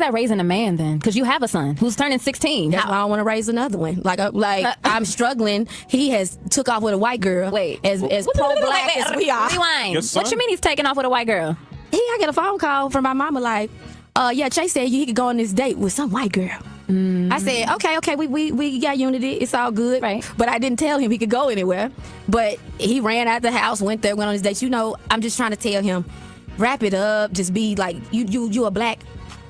that raising a man then? Because you have a son who's turning 16. That's why I don't want to raise another one. Like I'm struggling. He has took off with a white girl. Wait, as pro-black as we are. Rewind. What you mean he's taking off with a white girl? I get a phone call from my mama like, yeah, Chase said he could go on this date with some white girl. I said, okay, we got unity. It's all good. Right. But I didn't tell him he could go anywhere. But he ran out the house, went there, went on his date. You know, I'm just trying to tell him, wrap it up. Just be like, you a black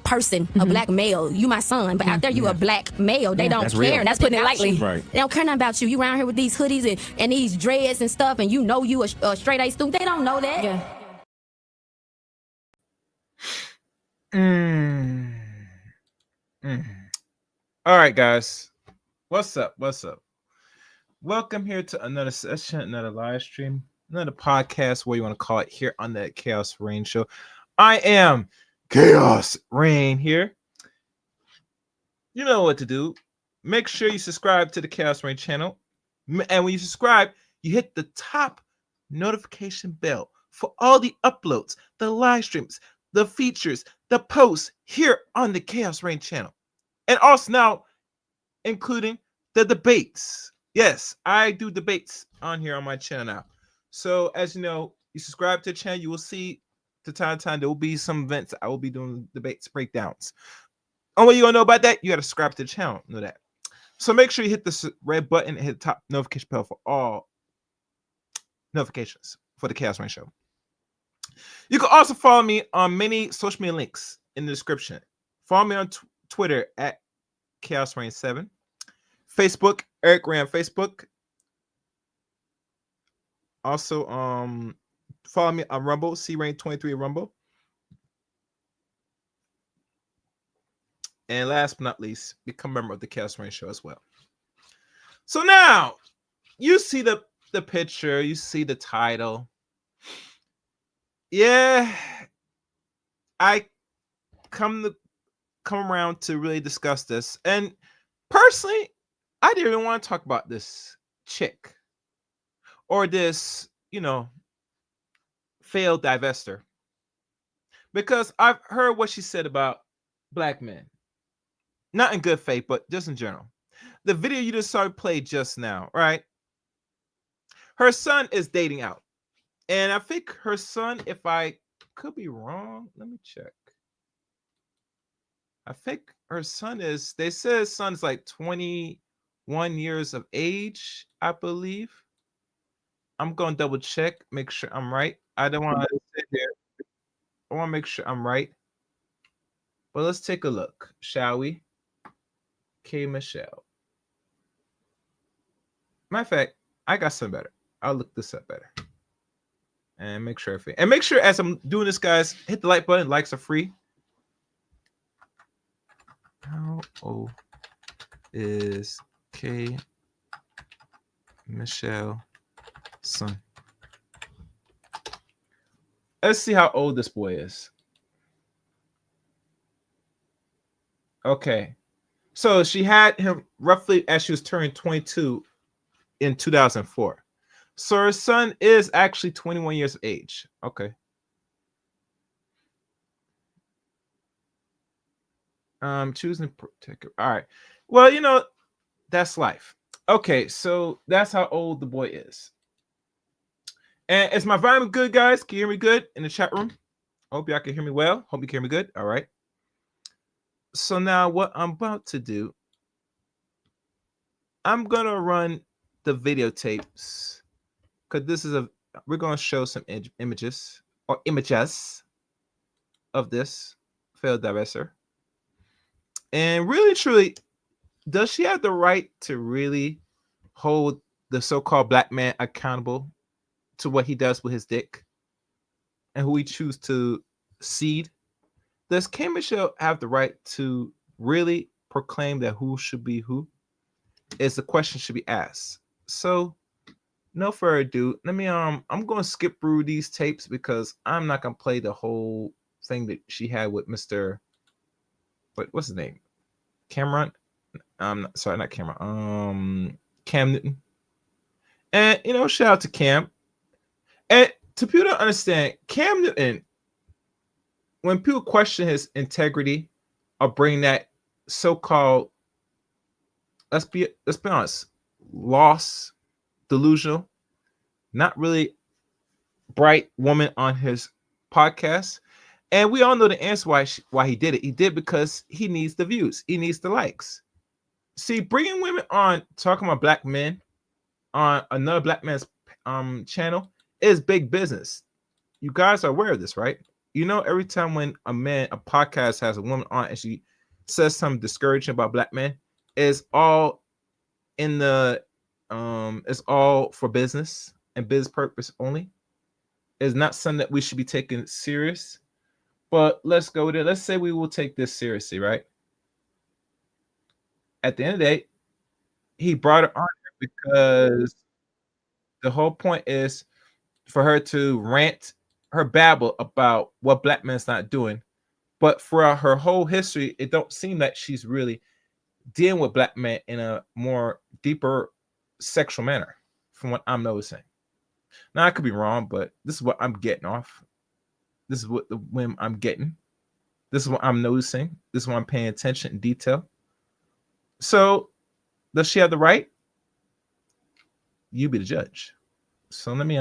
person, a black male. You my son, but out there you a black male. They don't care. Real. That's putting it lightly. Right. They don't care nothing about you. You around here with these hoodies and these dreads and stuff, and you know you a straight A student. They don't know that. Yeah. All right, guys. What's up? Welcome here to another session, another live stream, another podcast, what you want to call it, here on the Chaos Rain Show. I am Chaos Rain here. You know what to do. Make sure you subscribe to the Chaos Rain channel. And when you subscribe, you hit the top notification bell for all the uploads, the live streams, the features, the posts here on the Chaos Rain channel. And also now, including the debates. Yes, I do debates on here on my channel now. So as you know, you subscribe to the channel, you will see to time to time there will be some events I will be doing debates, breakdowns. And what you gonna know about that? You gotta subscribe to the channel. Know that. So make sure you hit the red button and hit the top notification bell for all notifications for the Chaos Rain Show. You can also follow me on many social media links in the description. Follow me on Twitter at Chaos Rain 7, Facebook Eric Ray on Facebook. Also, follow me on Rumble, CRain23 Rumble. And last but not least, become a member of the Chaos Rain Show as well. So now you see the picture, you see the title. Yeah, I come around to really discuss this. And personally, I didn't even want to talk about this chick or this, failed divester, because I've heard what she said about black men. Not in good faith, but just in general. The video you just saw played just now, right? Her son is dating out. And I think her son, if I could be wrong, let me check. I think her son is, they said his son's like 21 years of age, I believe. I'm going to double check, make sure I'm right. I don't want to sit here. I want to make sure I'm right. But let's take a look, shall we? K. Michelle. Matter of fact, I got something better. I'll look this up better. And make sure as I'm doing this, guys, hit the like button. Likes are free. How old is K. Michelle son? Let's see how old this boy is. Okay. So she had him roughly as she was turning 22 in 2004. So her son is actually 21 years of age. Okay. Choosing to protect her. All right. Well, that's life. Okay, so that's how old the boy is. And is my volume good, guys? Can you hear me good in the chat room? Hope y'all can hear me well. Hope you can hear me good. All right. So now what I'm about to do, I'm gonna run the videotapes, because this is we're gonna show some images of this failed divester. And really, truly, does she have the right to really hold the so-called black man accountable to what he does with his dick and who he chooses to seed? Does K. Michelle have the right to really proclaim that who should be who? Is the question should be asked. So, no further ado, let me I'm going to skip through these tapes because I'm not going to play the whole thing that she had with Mr. What's his name? Cameron? Sorry, not Cameron. Cam Newton. And shout out to Cam. And to people to understand, Cam Newton, when people question his integrity are bringing that so-called, let's be honest, lost, delusional, not really bright woman on his podcast. And we all know the answer why he did it. He did because he needs the views. He needs the likes. See, bringing women on, talking about black men on another black man's channel is big business. You guys are aware of this, right? You know, every time when a podcast has a woman on and she says something discouraging about black men, it's all in the it's all for business and business purpose only. It's not something that we should be taking serious. But let's go there. Let's say we will take this seriously, right? At the end of the day, he brought her on because the whole point is for her to rant her babble about what black men's not doing. But for her whole history, it don't seem like she's really dealing with black men in a more deeper sexual manner, from what I'm noticing. Now I could be wrong, but this is what I'm getting off. This is what the whim I'm getting. This is what I'm noticing. This is what I'm paying attention in detail. So, does she have the right? You be the judge. So let me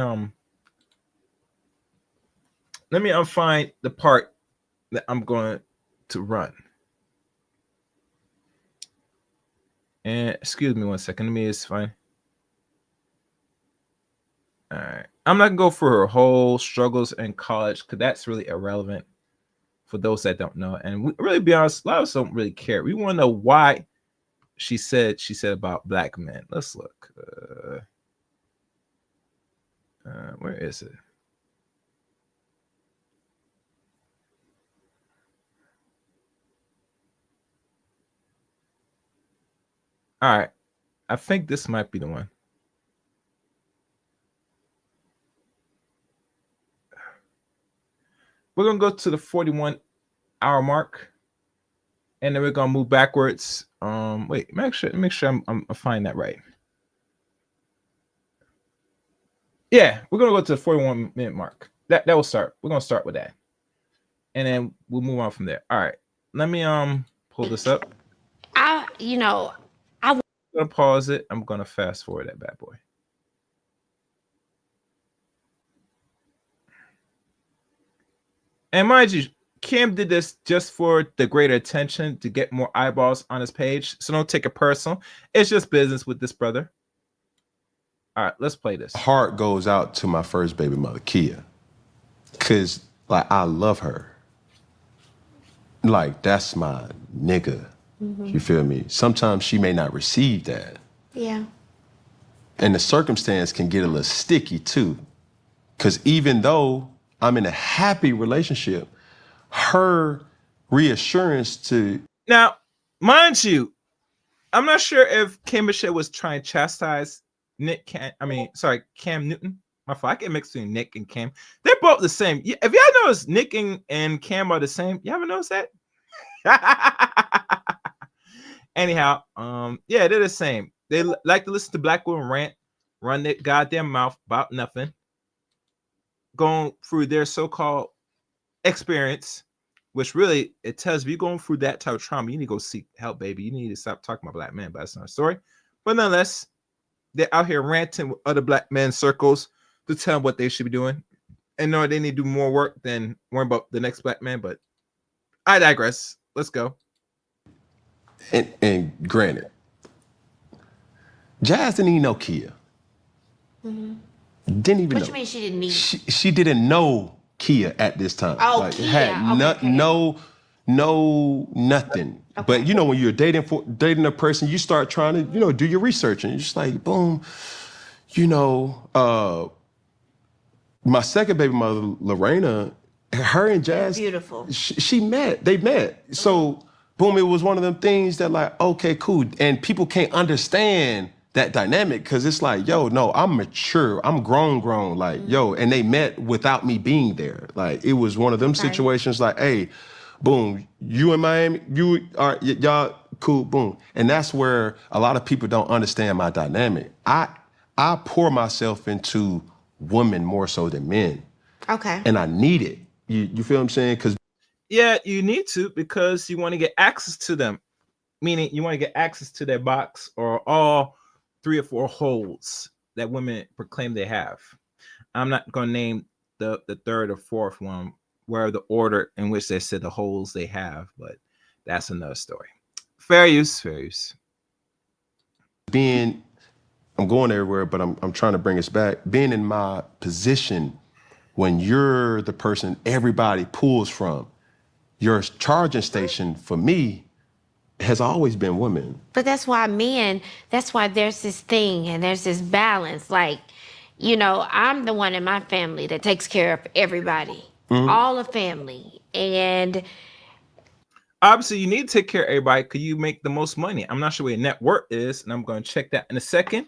find the part that I'm going to run. And excuse me one second. Let me just find. All right. I'm not gonna go for her whole struggles in college because that's really irrelevant for those that don't know. And we, really be honest, a lot of us don't really care. We want to know why she said about black men. Let's look. Where is it? All right. I think this might be the one. We're going to go to the 41-hour mark. And then we're going to move backwards. Wait, make sure I'm find that right. Yeah, we're going to go to the 41-minute mark. That will start. We're going to start with that. And then we'll move on from there. All right. Let me pull this up. I'm going to pause it. I'm going to fast forward that bad boy. And mind you, Cam did this just for the greater attention to get more eyeballs on his page. So don't take it personal. It's just business with this brother. All right, let's play this. Heart goes out to my first baby mother, Kia. Cause like I love her. Like that's my nigga. Mm-hmm. You feel me? Sometimes she may not receive that. Yeah. And the circumstance can get a little sticky too. Cause even though I'm in a happy relationship, her reassurance to... Now, mind you, I'm not sure if Cam Michelle was trying to chastise Cam Newton. My fault. I get mixed between Nick and Cam. They're both the same. If y'all notice Nick and Cam are the same, you ever notice that? Anyhow, yeah, they're the same. They like to listen to black women run their goddamn mouth about nothing, going through their so-called experience, which really it tells you going through that type of trauma, you need to go seek help, baby. You need to stop talking about black men, but that's not a story. But nonetheless, they're out here ranting with other black men circles to tell them what they should be doing. And no, they need to do more work than worry about the next black man. But I digress. Let's go. And granted, Jazz didn't even know Kia. Mm-hmm. Didn't even know. What you mean she didn't need? She didn't know Kia at this time. Oh, like, Kia. Had nothing. Okay. But you know, when you're dating a person, you start trying to, do your research, and you're just like, boom, my second baby mother, Lorena, her and Jazz, they're beautiful. They met. So boom, it was one of them things that like, okay, cool. And people can't understand that dynamic because it's like, yo, no, I'm mature. I'm grown, like, yo, and they met without me being there. Like, it was one of them situations like, hey, boom, you in Miami, y'all cool, boom. And that's where a lot of people don't understand my dynamic. I pour myself into women more so than men. Okay. And I need it. You feel what I'm saying? Because Yeah, you need to because you want to get access to them. Meaning you want to get access to their box or all 3 or 4 holes that women proclaim they have. I'm not going to name the third or fourth one, where the order in which they said the holes they have, but that's another story. Fair use, fair use. Being, I'm going everywhere, but I'm trying to bring us back. Being in my position when you're the person everybody pulls from, your charging station for me has always been women. But that's why there's this thing and there's this balance. Like, you know, I'm the one in my family that takes care of everybody, all the family. And Obviously, you need to take care of everybody because you make the most money. I'm not sure what your net worth is, and I'm going to check that in a second.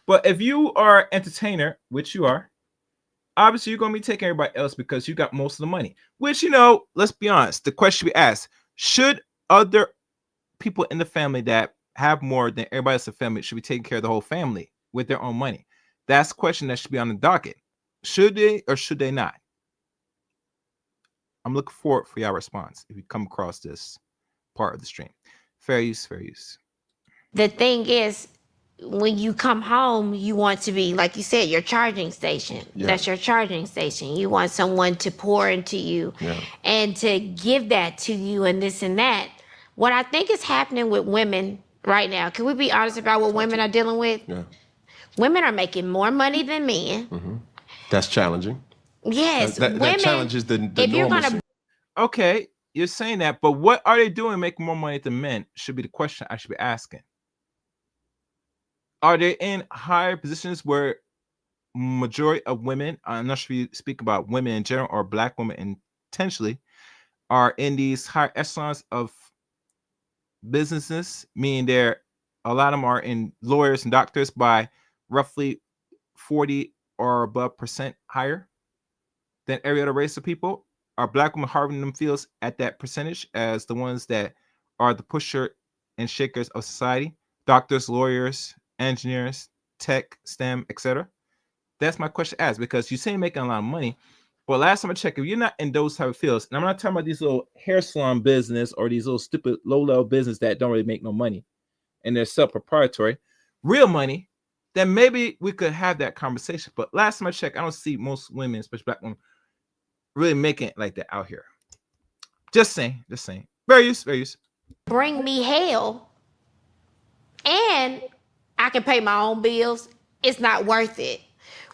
But if you are an entertainer, which you are, obviously you're going to be taking everybody else because you got most of the money. Which, you know, let's be honest. The question we ask, should other people in the family that have more than everybody else in the family should be taking care of the whole family with their own money? That's a question that should be on the docket. Should they or should they not? I'm looking forward for your response if you come across this part of the stream. Fair use, fair use. the thing is, when you come home, you want to be, like you said, your charging station. Yeah. That's your charging station. You want someone to pour into you and to give that to you and this and that. What I think is happening with women right now, can we be honest about what women are dealing with? Yeah. Women are making more money than men. That's challenging. Yes, That women. challenges the if you're normalcy. gonna Okay, you're saying that, but what are they doing making more money than men should be the question I should be asking. Are they in higher positions where majority of women, I'm not sure if you speak about women in general or black women intentionally, are in these higher echelons of businesses, meaning a lot of them are in lawyers and doctors by roughly 40 or above percent higher than every other race of people? Are black women harboring them fields at that percentage as the ones that are the pusher and shakers of society? Doctors, lawyers, engineers, tech, STEM, etc. That's my question to ask, because you say you're making a lot of money, but last time I checked, if you're not in those type of fields, and I'm not talking about these little hair salon business or these little stupid low-level business that don't really make no money and they're self-proprietary, real money, then maybe we could have that conversation. But last time I checked, I don't see most women, especially black women, really making it like that out here. Just saying. Very use. bring me hell and I can pay my own bills, it's not worth it.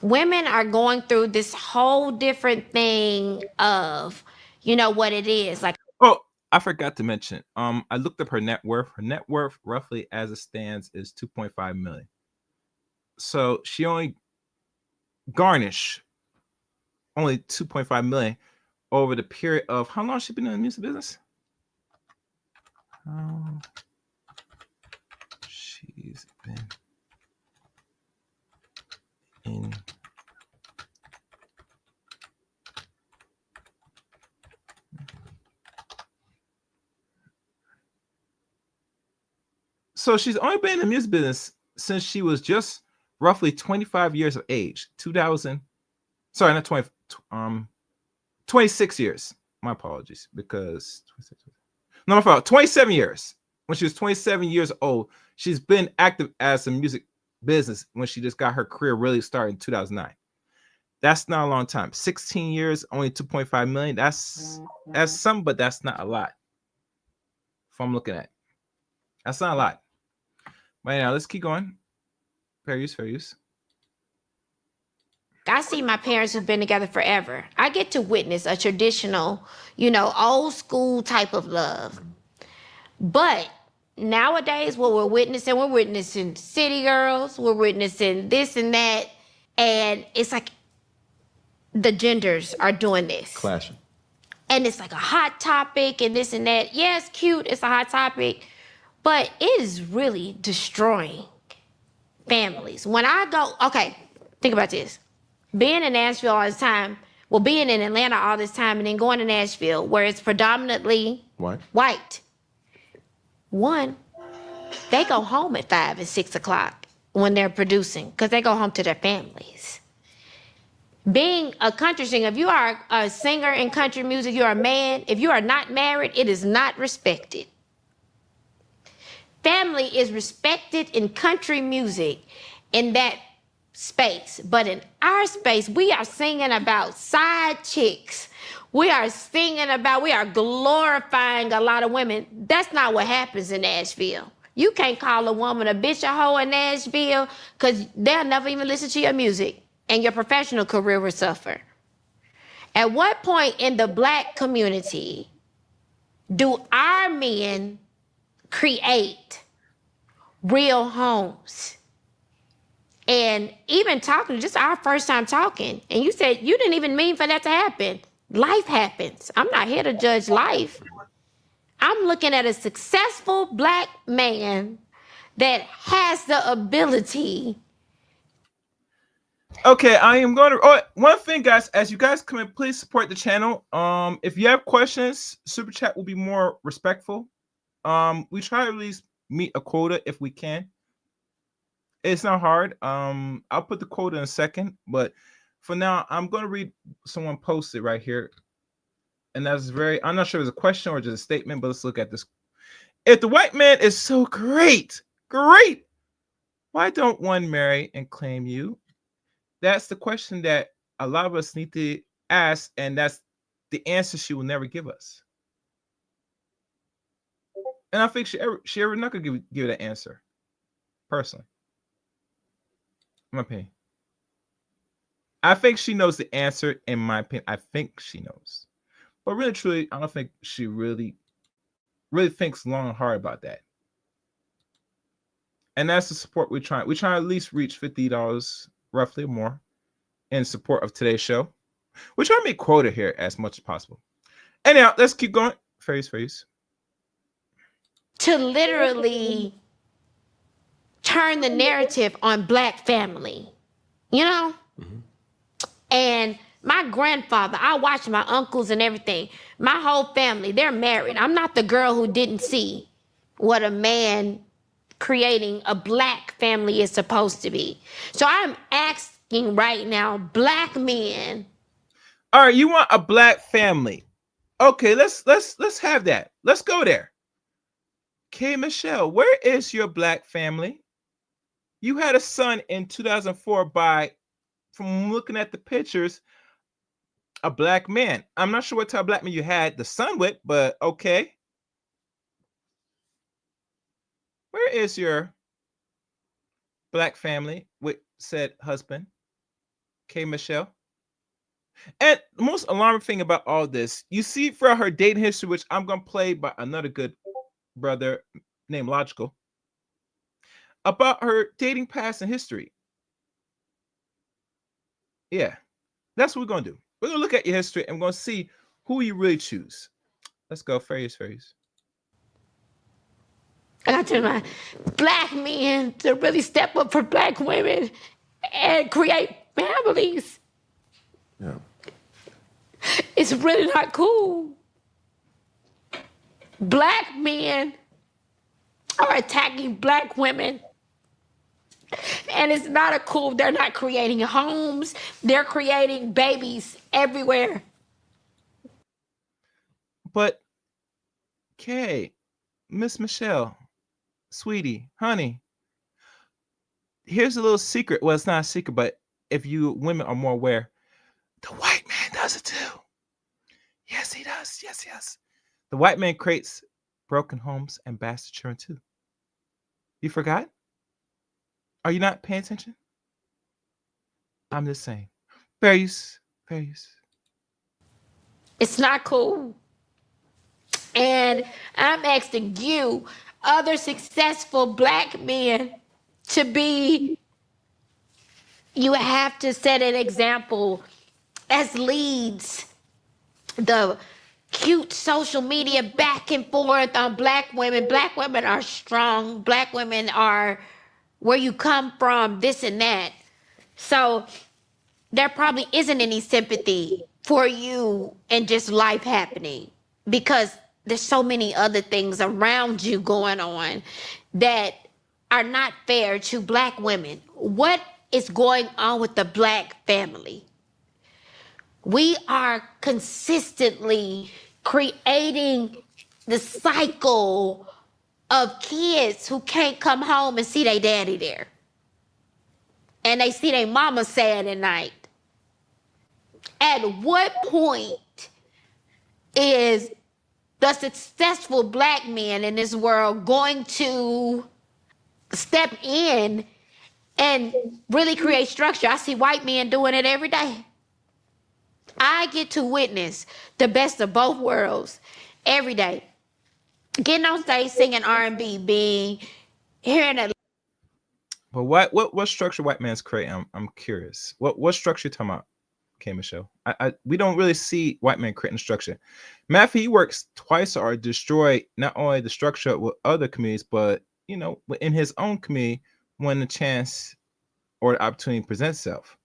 Women are going through this whole different thing of, you know what it is. Like, Oh, I forgot to mention. I looked up her net worth. Her net worth, roughly as it stands, is 2.5 million. So she only garnished only 2.5 million over the period of how long has she been in the music business? She's been in so she's only been in the music business since she was just roughly 25 years of age. 26 years. My apologies, because no, my fault. 27 years. When she was 27 years old, she's been active as a music business when she just got her career really started in 2009. That's not a long time. 16 years, only 2.5 million. That's some, but that's not a lot. If I'm looking at it. That's not a lot. But now let's keep going. Fair use. I see my parents who've been together forever. I get to witness a traditional, old school type of love. But nowadays, what we're witnessing city girls, we're witnessing this and that. And it's like the genders are doing this. Clashing. And it's like a hot topic and this and that. Yeah, it's cute, it's a hot topic. But it is really destroying families. When I go, okay, think about this. Being in Nashville all this time, being in Atlanta all this time and then going to Nashville where it's predominantly white. One, they go home at 5 and 6 o'clock when they're producing because they go home to their families. Being a country singer, if you are a singer in country music, you're a man. If you are not married, it is not respected. Family is respected in country music in that space. But in our space, we are singing about side chicks. We are glorifying a lot of women. That's not what happens in Nashville. You can't call a woman a bitch or hoe in Nashville because they'll never even listen to your music and your professional career will suffer. At what point in the black community do our men create real homes? And even talking, just our first time talking, and you said you didn't even mean for that to happen. Life happens. I'm not here to judge life. I'm looking at a successful black man that has the ability. Okay, I am going to. Oh, one thing, guys, as you guys come in, please support the channel. If you have questions, super chat will be more respectful. We try to at least meet a quota if we can. It's not hard. I'll put the quote in a second, but for now, I'm going to read someone posted right here. And that's I'm not sure if it's a question or just a statement, but let's look at this. If the white man is so great, why don't one marry and claim you? That's the question that a lot of us need to ask, and that's the answer she will never give us. And I think she ever not gonna give that answer, personally. In my opinion. I think she knows the answer, in my opinion. I think she knows. But really, truly, I don't think she really thinks long and hard about that. And that's the support we're trying. We're trying to at least reach $50, roughly, or more, in support of today's show. We're trying to make quota here as much as possible. Anyhow, let's keep going. Phrase. To literally turn the narrative on black family, you know? Mm-hmm. And my grandfather, I watched my uncles and everything. My whole family, they're married. I'm not the girl who didn't see what a man creating a black family is supposed to be. So I'm asking right now, black men. All right, you want a black family. Okay, let's have that. Let's go there. K. Michelle, where is your black family? You had a son in 2004 from looking at the pictures, a black man. I'm not sure what type of black man you had the son with, but okay. Where is your black family with said husband, K. Michelle? And the most alarming thing about all this, you see for her dating history, which I'm going to play by another good brother named Logical, about her dating past and history. Yeah, that's what we're going to do. We're going to look at your history and we're going to see who you really choose. Let's go. Fairies. I got to my black men to really step up for black women and create families. Yeah. It's really not cool. Black men are attacking black women. And it's not a cool, they're not creating homes. They're creating babies everywhere. But, Kay, Miss Michelle, sweetie, honey, here's a little secret. Well, it's not a secret, but if you women are more aware, the white man does it too. Yes, he does. Yes. The white man creates broken homes and bastard children too. You forgot? Are you not paying attention? I'm just saying. Fairies. It's not cool. And I'm asking you, other successful black men, you have to set an example as leads. The cute social media back and forth on black women. Black women are strong. Black women are where you come from, this and that. So there probably isn't any sympathy for you and just life happening because there's so many other things around you going on that are not fair to black women. What is going on with the black family? We are consistently creating the cycle of kids who can't come home and see their daddy there. And they see their mama sad at night. At what point is the successful black man in this world going to step in and really create structure? I see white men doing it every day. I get to witness the best of both worlds every day. Getting on stage singing R&B, hearing that. But what structure white man's creating? I'm curious. What structure you talking about, K Michelle? We don't really see white men creating structure. Matthew, he works twice or destroy not only the structure with other communities, but in his own community when the chance or the opportunity presents itself.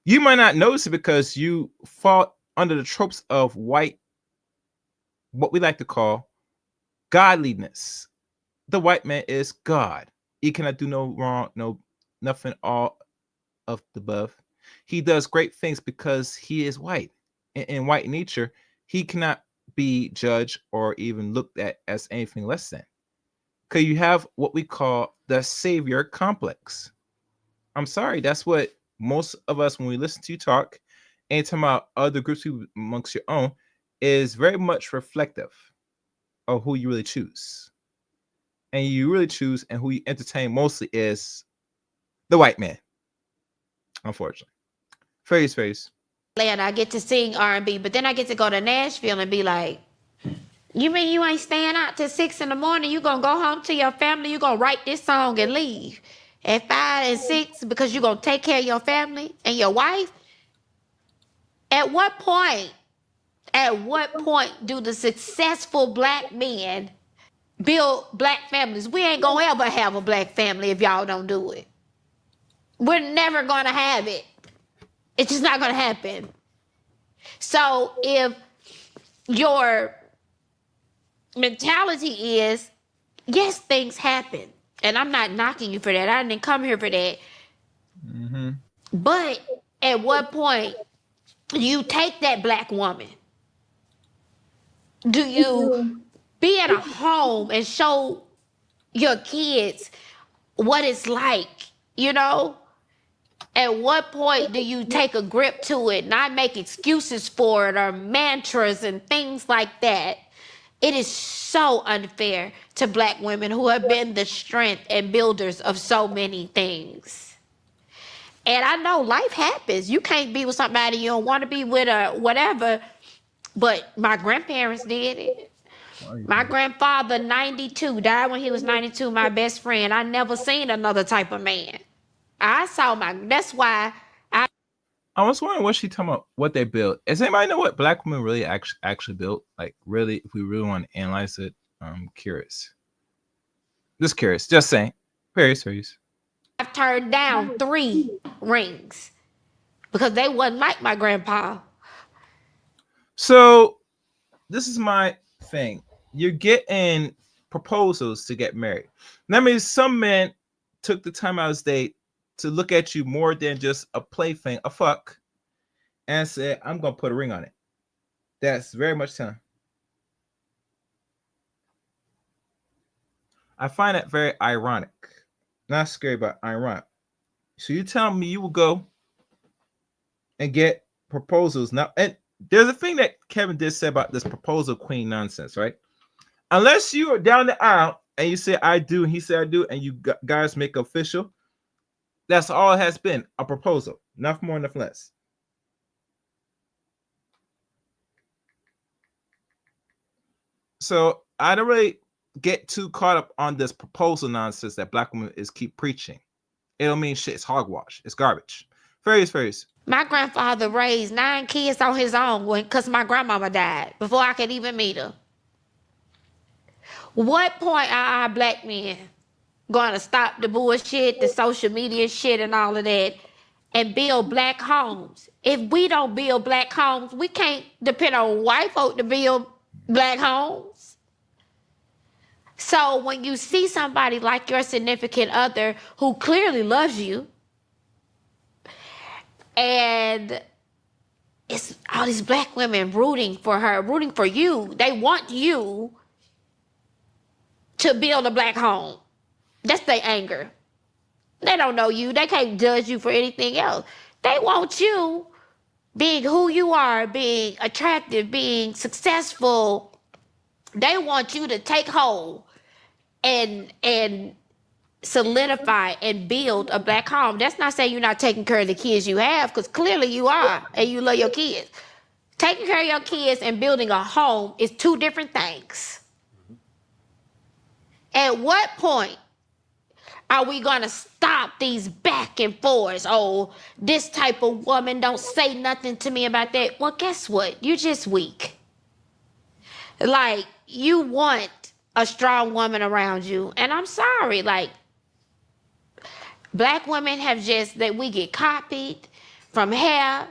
You might not notice it because you fall under the tropes of white, what we like to call godliness. The white man is God. He cannot do no wrong, nothing, all of the above. He does great things because he is white. In white nature, he cannot be judged or even looked at as anything less than. Because you have what we call the savior complex. I'm sorry, that's what most of us, when we listen to you talk, and talking about other groups amongst your own, is very much reflective of who you really choose. And you really choose and who you entertain mostly is the white man, unfortunately. Face. And I get to sing R&B, but then I get to go to Nashville and be like, you mean you ain't staying out till 6 a.m? You gonna go home to your family, you gonna write this song and leave at 5 and 6 because you gonna take care of your family and your wife? At what point do the successful black men build black families? We ain't gonna ever have a black family if y'all don't do it. We're never gonna have it. It's just not gonna happen. So if your mentality is, yes, things happen, and I'm not knocking you for that. I didn't come here for that. Mm-hmm. But at what point do you take that black woman? Do you be at a home and show your kids what it's like, At what point do you take a grip to it, not make excuses for it or mantras and things like that? It is so unfair to black women who have been the strength and builders of so many things. And I know life happens. You can't be with somebody you don't want to be with or whatever. But my grandparents did it. My grandfather, 92, died when he was 92, my best friend. I never seen another type of man. That's why I was wondering what she talking about, what they built. Does anybody know what black women really actually built? Like, really, if we really want to analyze it, I'm curious. Just curious. Just saying. Serious. I've turned down 3 rings because they wasn't like my grandpa. So, this is my thing. You're getting proposals to get married. That means some men took the time out of his day to look at you more than just a plaything, a fuck, and said, I'm going to put a ring on it. That's very much time. I find that very ironic. Not scary, but ironic. So you tell me you will go and get proposals now. And there's a thing that Kevin did say about this proposal queen nonsense, right? Unless you are down the aisle and you say I do, and he said I do, and you guys make official, that's all it has been, a proposal. Nothing more, nothing less. So I don't really get too caught up on this proposal nonsense that black women keep preaching. It don't mean shit. It's hogwash. It's garbage. Fairies. My grandfather raised 9 kids on his own because my grandmama died before I could even meet her. What point are our black men going to stop the bullshit, the social media shit and all of that, and build black homes? If we don't build black homes, we can't depend on white folk to build black homes. So when you see somebody like your significant other who clearly loves you and it's all these black women rooting for her, rooting for you. They want you to build a black home. That's their anger. They don't know you. They can't judge you for anything else. They want you being who you are, being attractive, being successful. They want you to take hold and solidify and build a black home. That's not saying you're not taking care of the kids you have, because clearly you are, and you love your kids. Taking care of your kids and building a home is two different things. At what point are we gonna stop these back and forths? Oh, this type of woman don't say nothing to me about that. Well, guess what? You're just weak. Like, you want a strong woman around you. And I'm sorry, like, black women have just, that we get copied from hair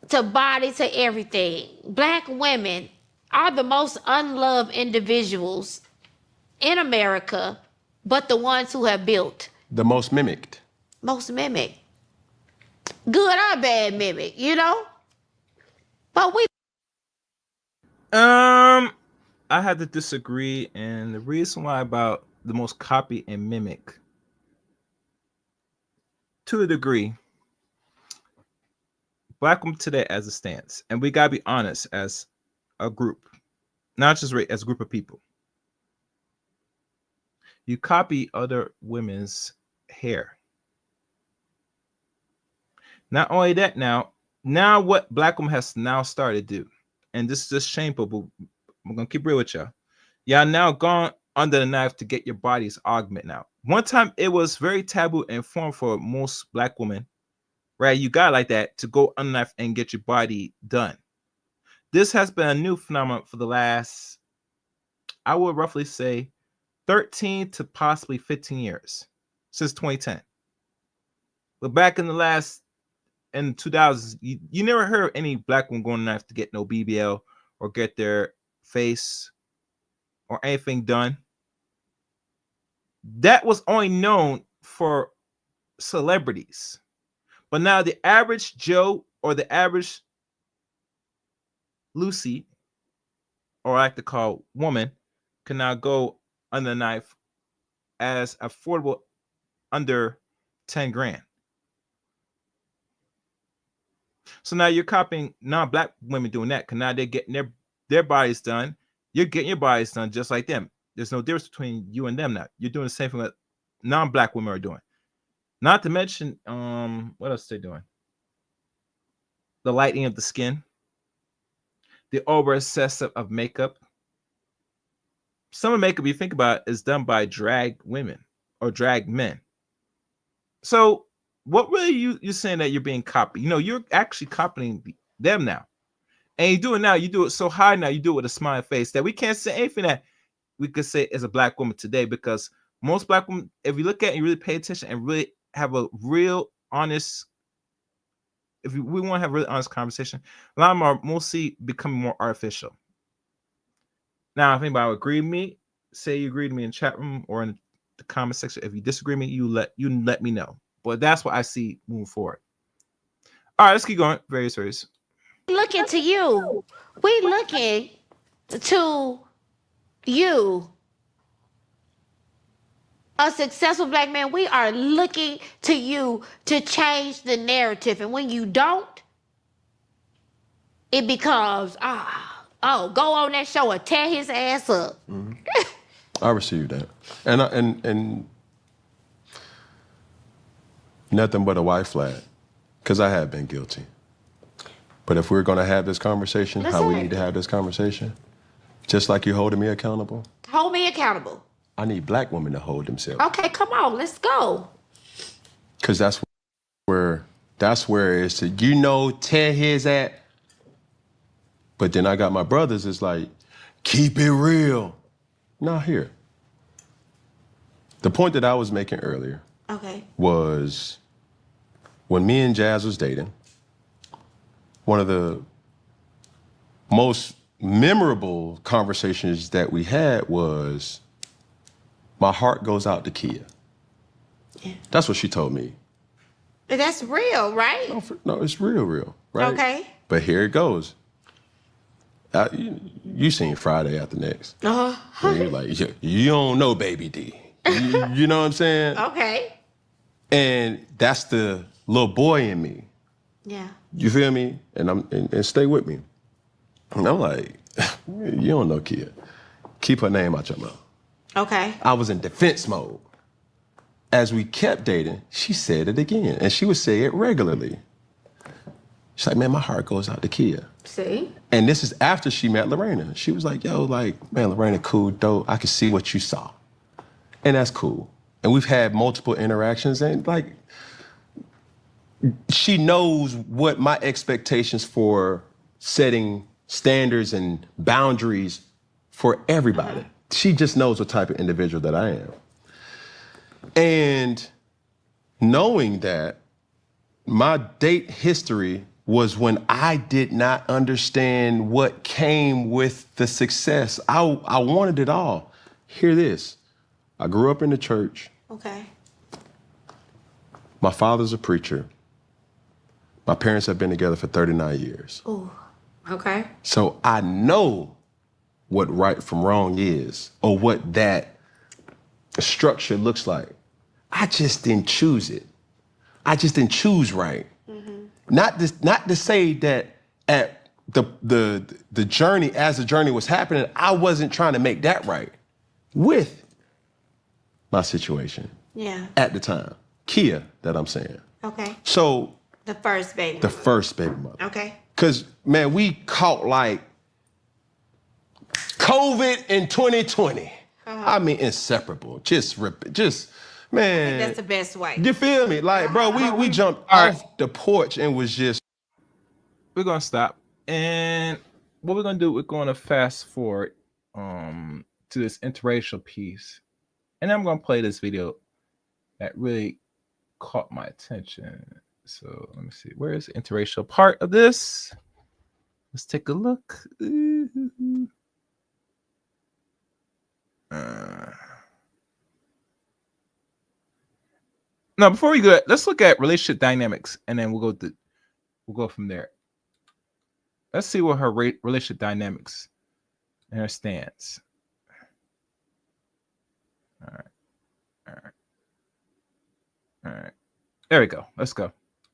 to body to everything. Black women are the most unloved individuals in America, but the ones who have built. The most mimicked. Most mimic. Good or bad mimic, you know? But we... I had to disagree, and the reason why about the most copy and mimic, to a degree, black women today as a stance, and we gotta be honest as a group, not just as a group of people. You copy other women's hair. Not only that, now what black women has now started to do, and this is just shameful, but I'm gonna keep real with y'all. Y'all now gone under the knife to get your bodies augmented now. One time it was very taboo and foreign for most black women, right? You got like that to go under the knife and get your body done. This has been a new phenomenon for the last, I would roughly say, 13 to possibly 15 years, since 2010. But back in the 2000s, you never heard any black woman going knife to get no BBL or get their face or anything done. That was only known for celebrities. But now the average Joe or the average Lucy, or I like to call woman, can now go under the knife as affordable under 10 grand. So now you're copying non-black women doing that, because now they're getting their bodies done. You're getting your bodies done just like them. There's no difference between you and them now. You're doing the same thing that non-black women are doing. Not to mention, what else are they doing? The lightening of the skin, the over excessive of makeup. Some of the makeup, you think about it, is done by drag women or drag men. So what really you're saying that you're being copied? You know, you're actually copying them now. And you do it now, you do it so high now, you do it with a smiling face that we can't say anything that we could say as a black woman today, because most black women, if you look at it and you really pay attention and really have a real honest, we want to have a really honest conversation, a lot of them are mostly becoming more artificial. Now, if anybody would agree with me, say you agree with me in the chat room or in the comment section. If you disagree with me, you let me know. But that's what I see moving forward. All right, let's keep going. Various. Looking to you. We looking to you. A successful black man, we are looking to you to change the narrative. And when you don't, it becomes, go on that show and tear his ass up. Mm-hmm. I receive that. And nothing but a white flag, because I have been guilty. But if we're going to have this conversation, how we need to have this conversation, just like you're holding me accountable. Hold me accountable. I need black women to hold themselves. Okay, come on, let's go. Because that's where it's to, tear his at. But then I got my brothers, it's like, keep it real. Not here. The point that I was making earlier was when me and Jazz was dating, one of the most memorable conversations that we had was, my heart goes out to Kia. Yeah. That's what she told me. That's real, right? No, it's real, right? Okay. But here it goes. You seen Friday After Next. Uh-huh. And you're like, you don't know Baby D. You know what I'm saying? Okay. And that's the little boy in me. Yeah. You feel me? And stay with me. And I'm like, you don't know Kia. Keep her name out your mouth. Okay. I was in defense mode. As we kept dating, she said it again. And she would say it regularly. She's like, man, my heart goes out to Kia. See? And this is after she met Lorena. She was like, yo, like, man, Lorena, cool, dope. I can see what you saw. And that's cool. And we've had multiple interactions, and like, she knows what my expectations for setting standards and boundaries for everybody. She just knows what type of individual that I am. And knowing that, my date history was when I did not understand what came with the success. I wanted it all. Hear this. I grew up in the church. Okay. My father's a preacher. My parents have been together for 39 years. Ooh. Okay. So I know what right from wrong is, or what that structure looks like. I just didn't choose it. I just didn't choose right. Not to say that at the journey, as the journey was happening, I wasn't trying to make that right with my situation. Yeah. At the time. Kia, that I'm saying. Okay. So The first baby. the first baby mother. Okay. Cause man, we caught like COVID in 2020. I mean, inseparable. Just man. That's the best way. You feel me? Like, bro, we jumped off the porch and was just. We're gonna stop, and what we're gonna do, we're gonna fast forward to this interracial piece, and I'm gonna play this video that really caught my attention. So let me see, where is the interracial part of this? Let's take a look. No, before we go, let's look at relationship dynamics, and then we'll go from there. Let's see what her relationship dynamics and her stance. All right. There we go. Let's go.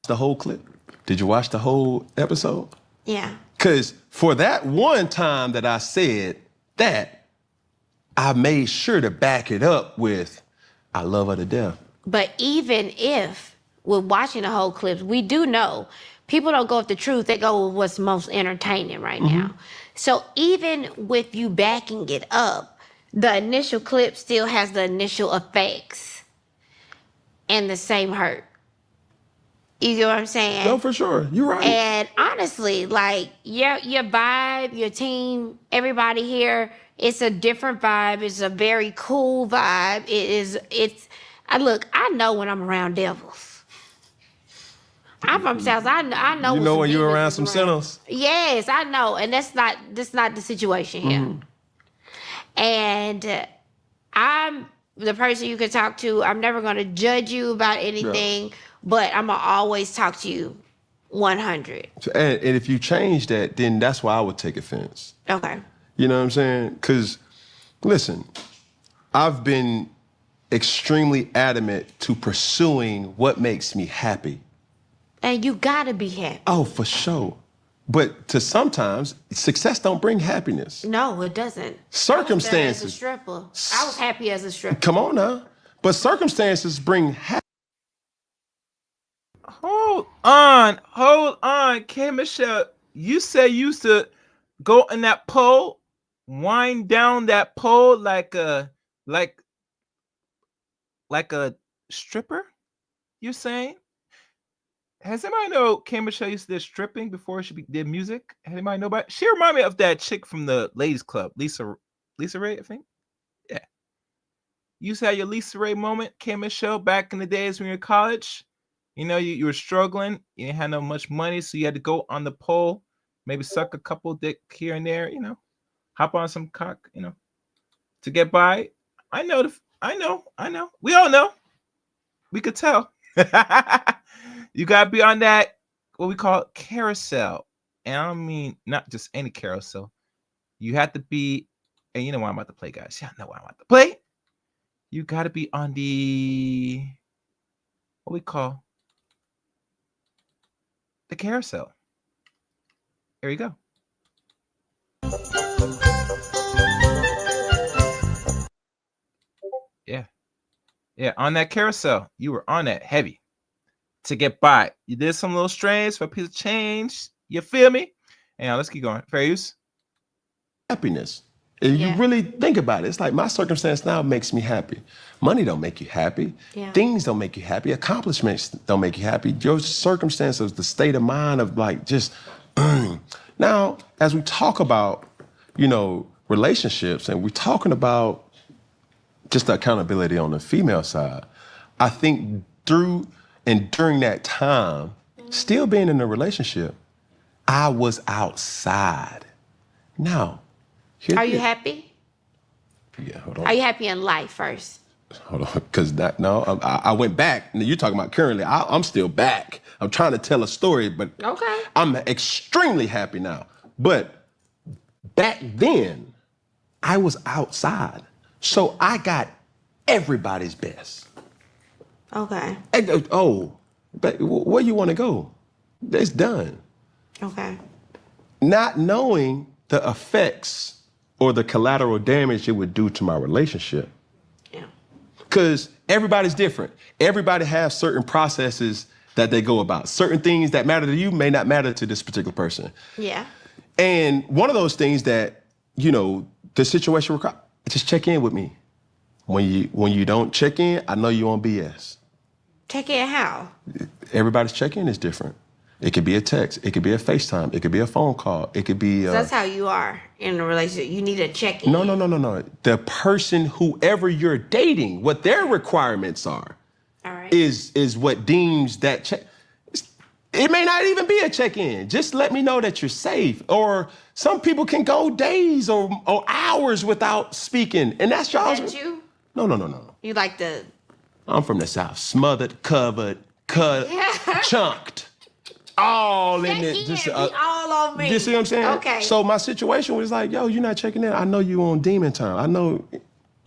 The whole clip. Did you watch the whole episode? Yeah. Because for that one time that I said that, I made sure to back it up with, I love her to death. But even if we're watching the whole clips, we do know people don't go with the truth. They go with what's most entertaining right now. So even with you backing it up, the initial clip still has the initial effects and the same hurt. You get what I'm saying? No, for sure. You're right. And honestly, like your vibe, your team, everybody here, it's a different vibe. It's a very cool vibe. I know when I'm around devils. I'm from South. I know. You know when you're demons around is some sinners? Yes, I know, and that's not the situation here. And I'm the person you can talk to. I'm never going to judge you about anything, but I'm going to always talk to you 100. And if you change that, then that's why I would take offense. Okay. You know what I'm saying? Because, listen, I've been extremely adamant to pursuing what makes me happy. And you got to be happy. Oh, for sure. But to sometimes, success don't bring happiness. No, it doesn't. Circumstances. I was as a stripper. I was happy as a stripper. Come on now. But circumstances bring happiness. Hold on. K. Michelle, you said you used to go in that pole, wind down that pole like a stripper? You're saying? Has anybody know K. Michelle used to do stripping before she did music? Anybody know about? She reminded me of that chick from the Ladies Club, Lisa Ray, I think. Yeah. You used to have your Lisa Ray moment, K. Michelle, back in the days when you were in college. You know, you were struggling. You didn't have no much money, so you had to go on the pole, maybe suck a couple dick here and there, you know, hop on some cock, you know, to get by. I know. We all know. We could tell. You gotta be on that, what we call carousel. and I don't mean not just any carousel. You have to be, and you know what I'm about to play, guys. Yeah, I know what I'm about to play. You got to be on the what we call the carousel. Here we go. Yeah, on that carousel, you were on that heavy to get by. You did some little strains for a piece of change. You feel me? And let's keep going. Fair use. Happiness. If you Yeah. really think about it, it's like my circumstance now makes me happy. Money don't make you happy. Yeah. Things don't make you happy. Accomplishments don't make you happy. Your circumstances, the state of mind of like just now, as we talk about, relationships, and we're talking about just the accountability on the female side, I think during that time, still being in a relationship, I was outside. Now, Are you happy? Yeah, hold on. Are you happy in life first? Hold on, because I went back. You're talking about currently. I'm still back. I'm trying to tell a story, but Okay. I'm extremely happy now. But back then, I was outside, so I got everybody's best. Okay. But where you want to go? It's done. Okay. Not knowing the effects or the collateral damage it would do to my relationship. Yeah. Because everybody's different. Everybody has certain processes that they go about. Certain things that matter to you may not matter to this particular person. Yeah. And one of those things that, the situation requires, just check in with me. When you don't check in, I know you on BS. Check in how? Everybody's check-in is different. It could be a text. It could be a FaceTime. It could be a phone call. It could be... That's how you are in a relationship. You need to check in. No. The person, whoever you're dating, what their requirements are, All right. is what deems that check. It may not even be a check-in. Just let me know that you're safe. Or some people can go days or hours without speaking, and that's y'all's... Is that you? No. You like the... I'm from the South. Smothered, covered, cut, chunked. All in it. Just all on me. You see what I'm saying? Okay. So my situation was like, yo, you're not checking in. I know you on demon time. I know.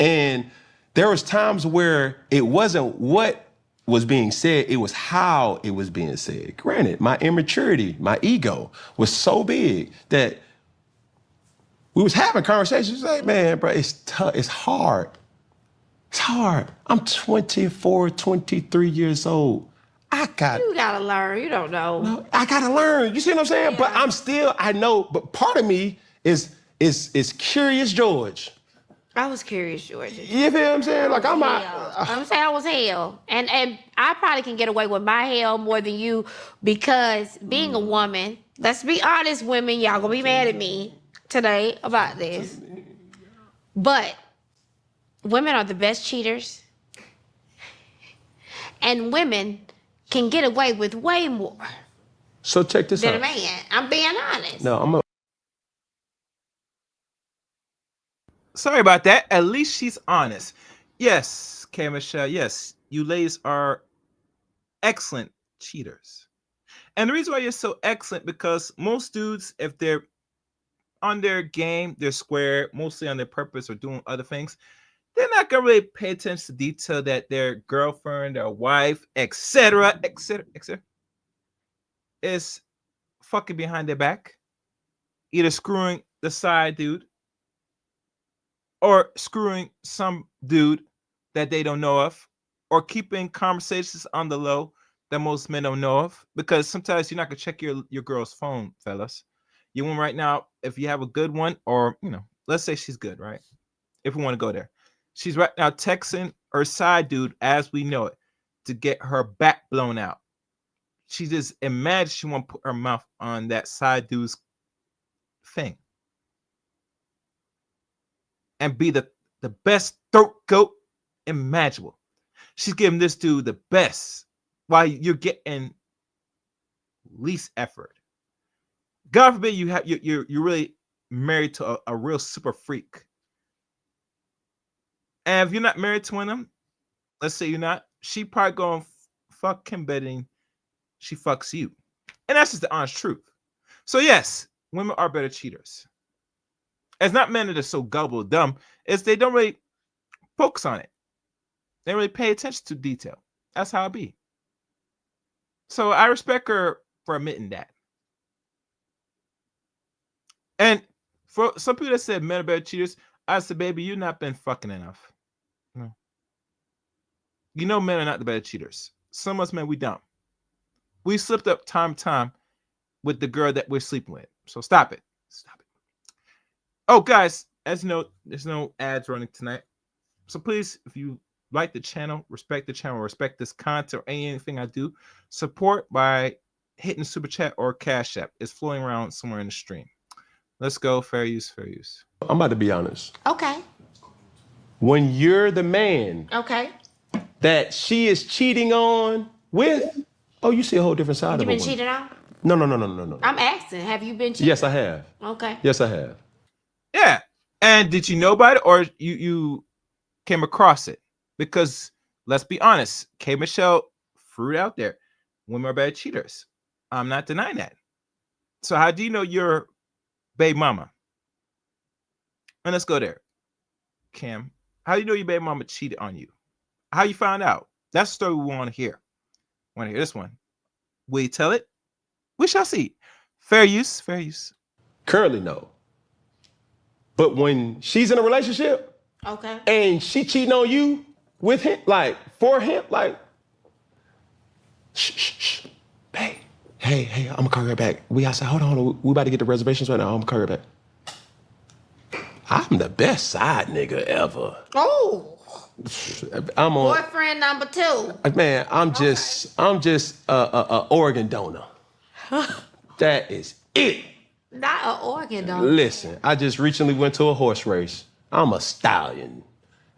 And there was times where it wasn't what was being said, it was how it was being said. Granted, my immaturity, my ego was so big that we was having conversations like, man, bro, it's tough. It's hard. It's hard. I'm 24, 23 years old. You gotta learn. You don't know. I gotta learn. You see what I'm saying? Yeah. But I know, but part of me is Curious George. I was curious, George. You feel what I'm saying? Like I'm saying I was hell. And I probably can get away with my hell more than you because being a woman, let's be honest, women, y'all gonna be mad at me today about this. But women are the best cheaters. And women can get away with way more So check this than out. a man. I'm being honest. No, Sorry about that. At least she's honest. Yes, K. Michelle. Yes, you ladies are excellent cheaters. And the reason why you're so excellent because most dudes, if they're on their game, they're square, mostly on their purpose or doing other things, they're not gonna really pay attention to detail that their girlfriend, their wife, etc., is fucking behind their back, either screwing the side dude or screwing some dude that they don't know of, or keeping conversations on the low that most men don't know of. Because sometimes you're not gonna check your girl's phone, fellas. You want right now, if you have a good one, or let's say she's good, right? If we want to go there. She's right now texting her side dude as we know it to get her back blown out. She just imagines she want to put her mouth on that side dude's thing and be the best throat goat imaginable. She's giving this dude the best while you're getting least effort. God forbid you're really married to a real super freak. And if you're not married to one of them, let's say you're not, she probably going fuck him betting she fucks you. And that's just the honest truth. So yes, women are better cheaters. It's not men that are so gullible dumb. It's they don't really focus on it. They don't really pay attention to detail. That's how it be. So I respect her for admitting that. And for some people that said men are better cheaters, I said, baby, you've not been fucking enough. No. You know men are not the better cheaters. Some of us men, we don't. We slipped up time to time with the girl that we're sleeping with. So stop it. Stop it. Oh, guys, as you know, there's no ads running tonight. So please, if you like the channel, respect this content or anything I do, support by hitting super chat or cash app. It's flowing around somewhere in the stream. Let's go. Fair use, fair use. I'm about to be honest. Okay. When you're the man Okay. that she is cheating on with, oh, you see a whole different side You of a been woman. cheated on? No. I'm asking. Have you been cheated? Yes, I have. Okay. Yes, I have. Yeah. And did you know about it or you came across it? Because let's be honest, K. Michelle threw it out there. Women are bad cheaters. I'm not denying that. So how do you know your babe mama? And let's go there. Cam, how do you know your baby mama cheated on you? How you found out? That's the story we want to hear. Want to hear this one? Will you tell it? We shall see. Fair use, fair use. Currently, no. But when she's in a relationship Okay. and she cheating on you with him, like for him, like, shh. Hey, I'm gonna call her back. We outside. Hold on. We about to get the reservations right now. I'm gonna call her back. I'm the best side nigga ever. Oh, I'm on. boyfriend number 2. Man, I'm just a organ donor. That is it. Not an organ donor. Listen, I just recently went to a horse race. I'm a stallion,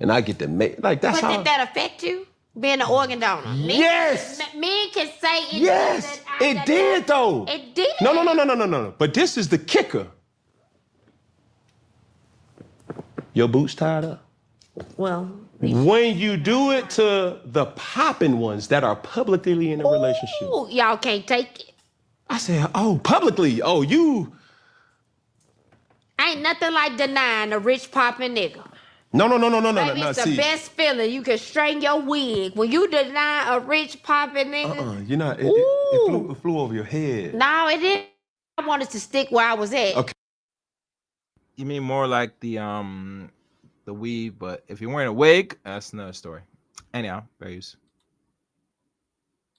and I get to make like that's But how. did that affect you? Being an organ donor? Yes. Men can say it. Yes, it did though. It did. No. But this is the kicker. Your boots tied up. Well, When you do it to the popping ones that are publicly in a relationship. ooh, y'all can't take it. I said, oh, publicly. Oh, you. Ain't nothing like denying a rich popping nigga. No. Baby, it's the best feeling. You can straighten your wig. When you deny a rich popping nigga. You're not. It flew over your head. No, it didn't. I wanted to stick where I was at. Okay. You mean more like the weave, but if you're wearing a wig, that's another story. Anyhow, fair use.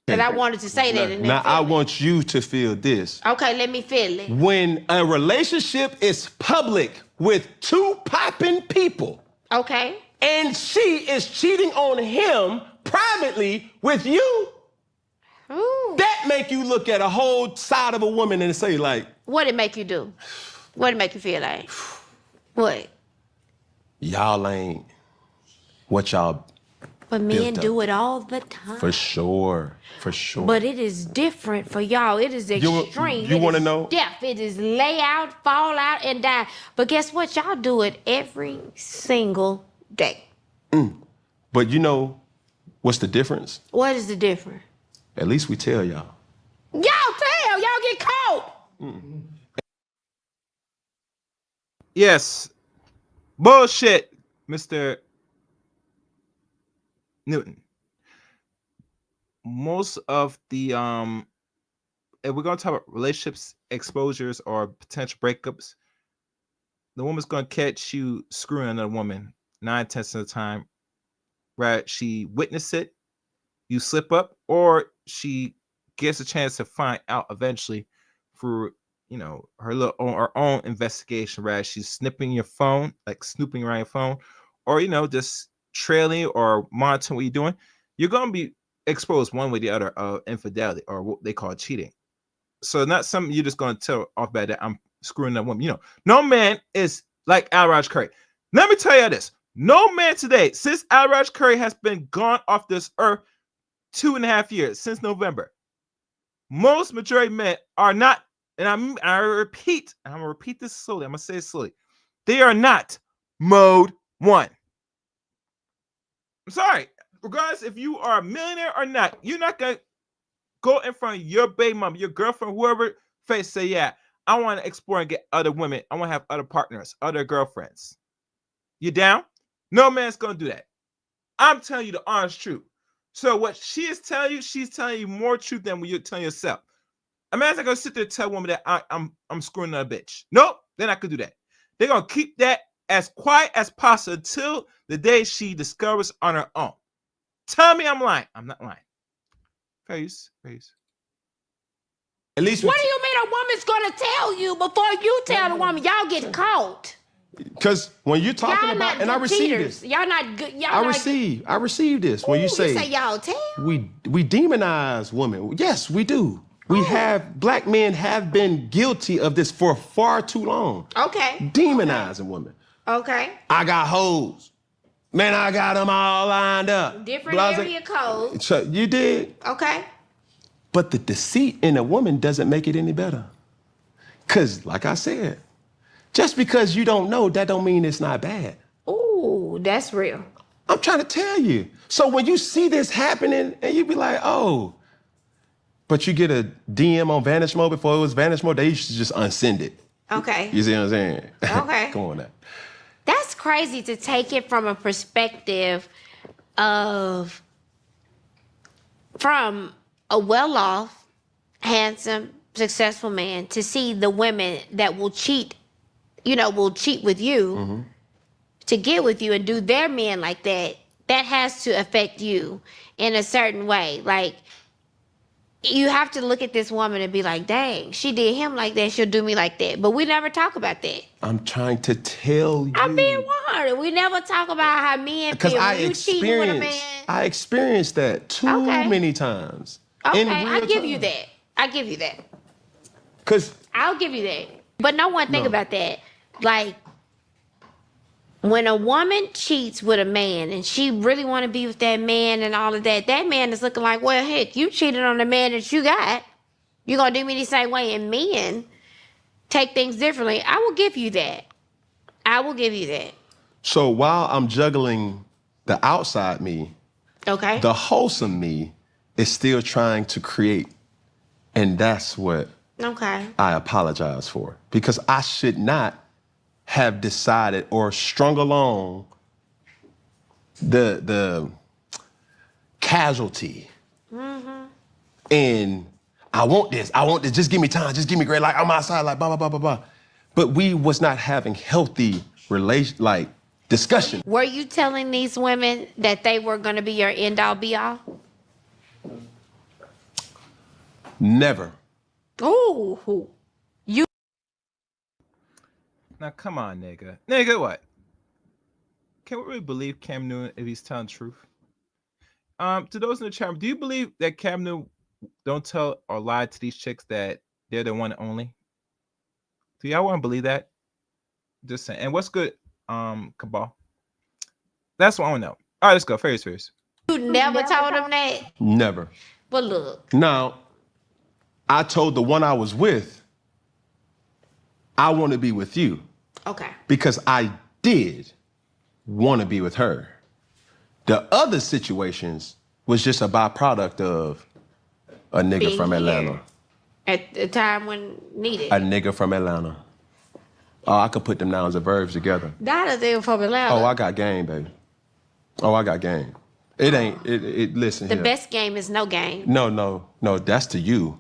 And I wanted to say that. Now I want you to feel this. Okay, let me feel it. When a relationship is public with 2 popping people, Okay. and she is cheating on him privately with you, Ooh. that make you look at a whole side of a woman and say like, What it make you do? What it make you feel like? What? y'all ain't what y'all. But men Built up. do it all the time. For sure. But it is different for y'all. It is extreme. you It wanna is know? Death. It is lay out, fall out, and die. But guess what? Y'all do it every single day. But you know what's the difference? What is the difference? At least we tell y'all. Y'all tell. Y'all get caught. Yes. Bullshit, Mr. Newton. Most of the if we're gonna talk about relationships, exposures, or potential breakups, the woman's gonna catch you screwing another woman 9/10 of the time. Right? She witnessed it, you slip up, or she gets a chance to find out eventually through her own investigation. Right? She's snipping your phone, like snooping around your phone, or just trailing or monitoring what you're doing. You're gonna be exposed one way or the other of infidelity, or what they call cheating. So not something you're just gonna tell off bad that I'm screwing that woman. No man is like Al Raj Curry. Let me tell you this: no man today, since Al Raj Curry has been gone off this earth 2.5 years, since November, most majority men are not, and I'm gonna repeat this slowly. I'm gonna say it slowly. They are not mode 1. I'm sorry. Regardless if you are a millionaire or not, you're not gonna go in front of your baby mama, your girlfriend, whoever, face say, yeah, I want to explore and get other women. I want to have other partners, other girlfriends. You down? No man's going to do that. I'm telling you the honest truth. So what she is telling you, she's telling you more truth than what you're telling yourself. A man's not going to sit there and tell a woman that I'm screwing another bitch. Nope, they're not going to do that. They're going to keep that as quiet as possible until the day she discovers on her own. Tell me I'm lying. I'm not lying. Face. At least What do you mean a woman's gonna tell you before you tell the woman? Y'all get caught. because when you're talking Y'all about, not and I good receive cheaters. this. Y'all not good. Y'all I not receive this when Ooh, you say y'all tell. we demonize women. Yes, we do. Black men have been guilty of this for far too long. Okay. Demonizing women. Okay. I got hoes. Man, I got them all lined up. Different Blase- area code. So, you did. Okay. But the deceit in a woman doesn't make it any better. Because, like I said, just because you don't know, that don't mean it's not bad. Ooh, that's real. I'm trying to tell you. So when you see this happening and you be like, oh, but you get a DM on Vanish Mode before it was Vanish Mode, they used to just unsend it. Okay. You see what I'm saying? Okay. Come on now. That's crazy to take it from a perspective of from a well-off, handsome, successful man to see the women that will cheat with you to get with you and do their men like that. That has to affect you in a certain way. Like, you have to look at this woman and be like, dang, she did him like that, she'll do me like that. But we never talk about that. I'm trying to tell you. I'm being 100. We never talk about how men Because feel when you cheating with a man. I experienced that too many times. Okay, in real I give you time. that. I give you that. Because I'll give you that. But no one think about that. Like, when a woman cheats with a man and she really want to be with that man and all of that, that man is looking like, well, heck, you cheated on the man that you got. You're going to do me the same way. And men take things differently. I will give you that. I will give you that. So while I'm juggling the outside me, Okay? the wholesome me is still trying to create. And that's what Okay. I apologize for. Because I should not have decided or strung along the casualty. And I want this, just give me time, just give me great, like I'm outside, like blah, blah, blah, blah, blah. But we was not having healthy discussion. Were you telling these women that they were going to be your end all be all? Never. Ooh. Now, come on, nigga. Nigga, what? Can we really believe Cam Newton if he's telling the truth? To those in the chat, do you believe that Cam Newton don't tell or lie to these chicks that they're the one and only? Do y'all want to believe that? Just saying. And what's good, Cabal? That's what I want to know. All right, let's go. Furious. You never told them that? Never. But look. Now, I told the one I was with, I want to be with you. Okay. Because I did want to be with her. The other situations was just a byproduct of a nigga Being from Atlanta. here. At the time when needed. A nigga from Atlanta. Oh, I could put them nouns and verbs together. Not a nigga from Atlanta. Oh, I got game, baby. Oh, I got game. It ain't, listen The here. best game is no game. No, that's to you.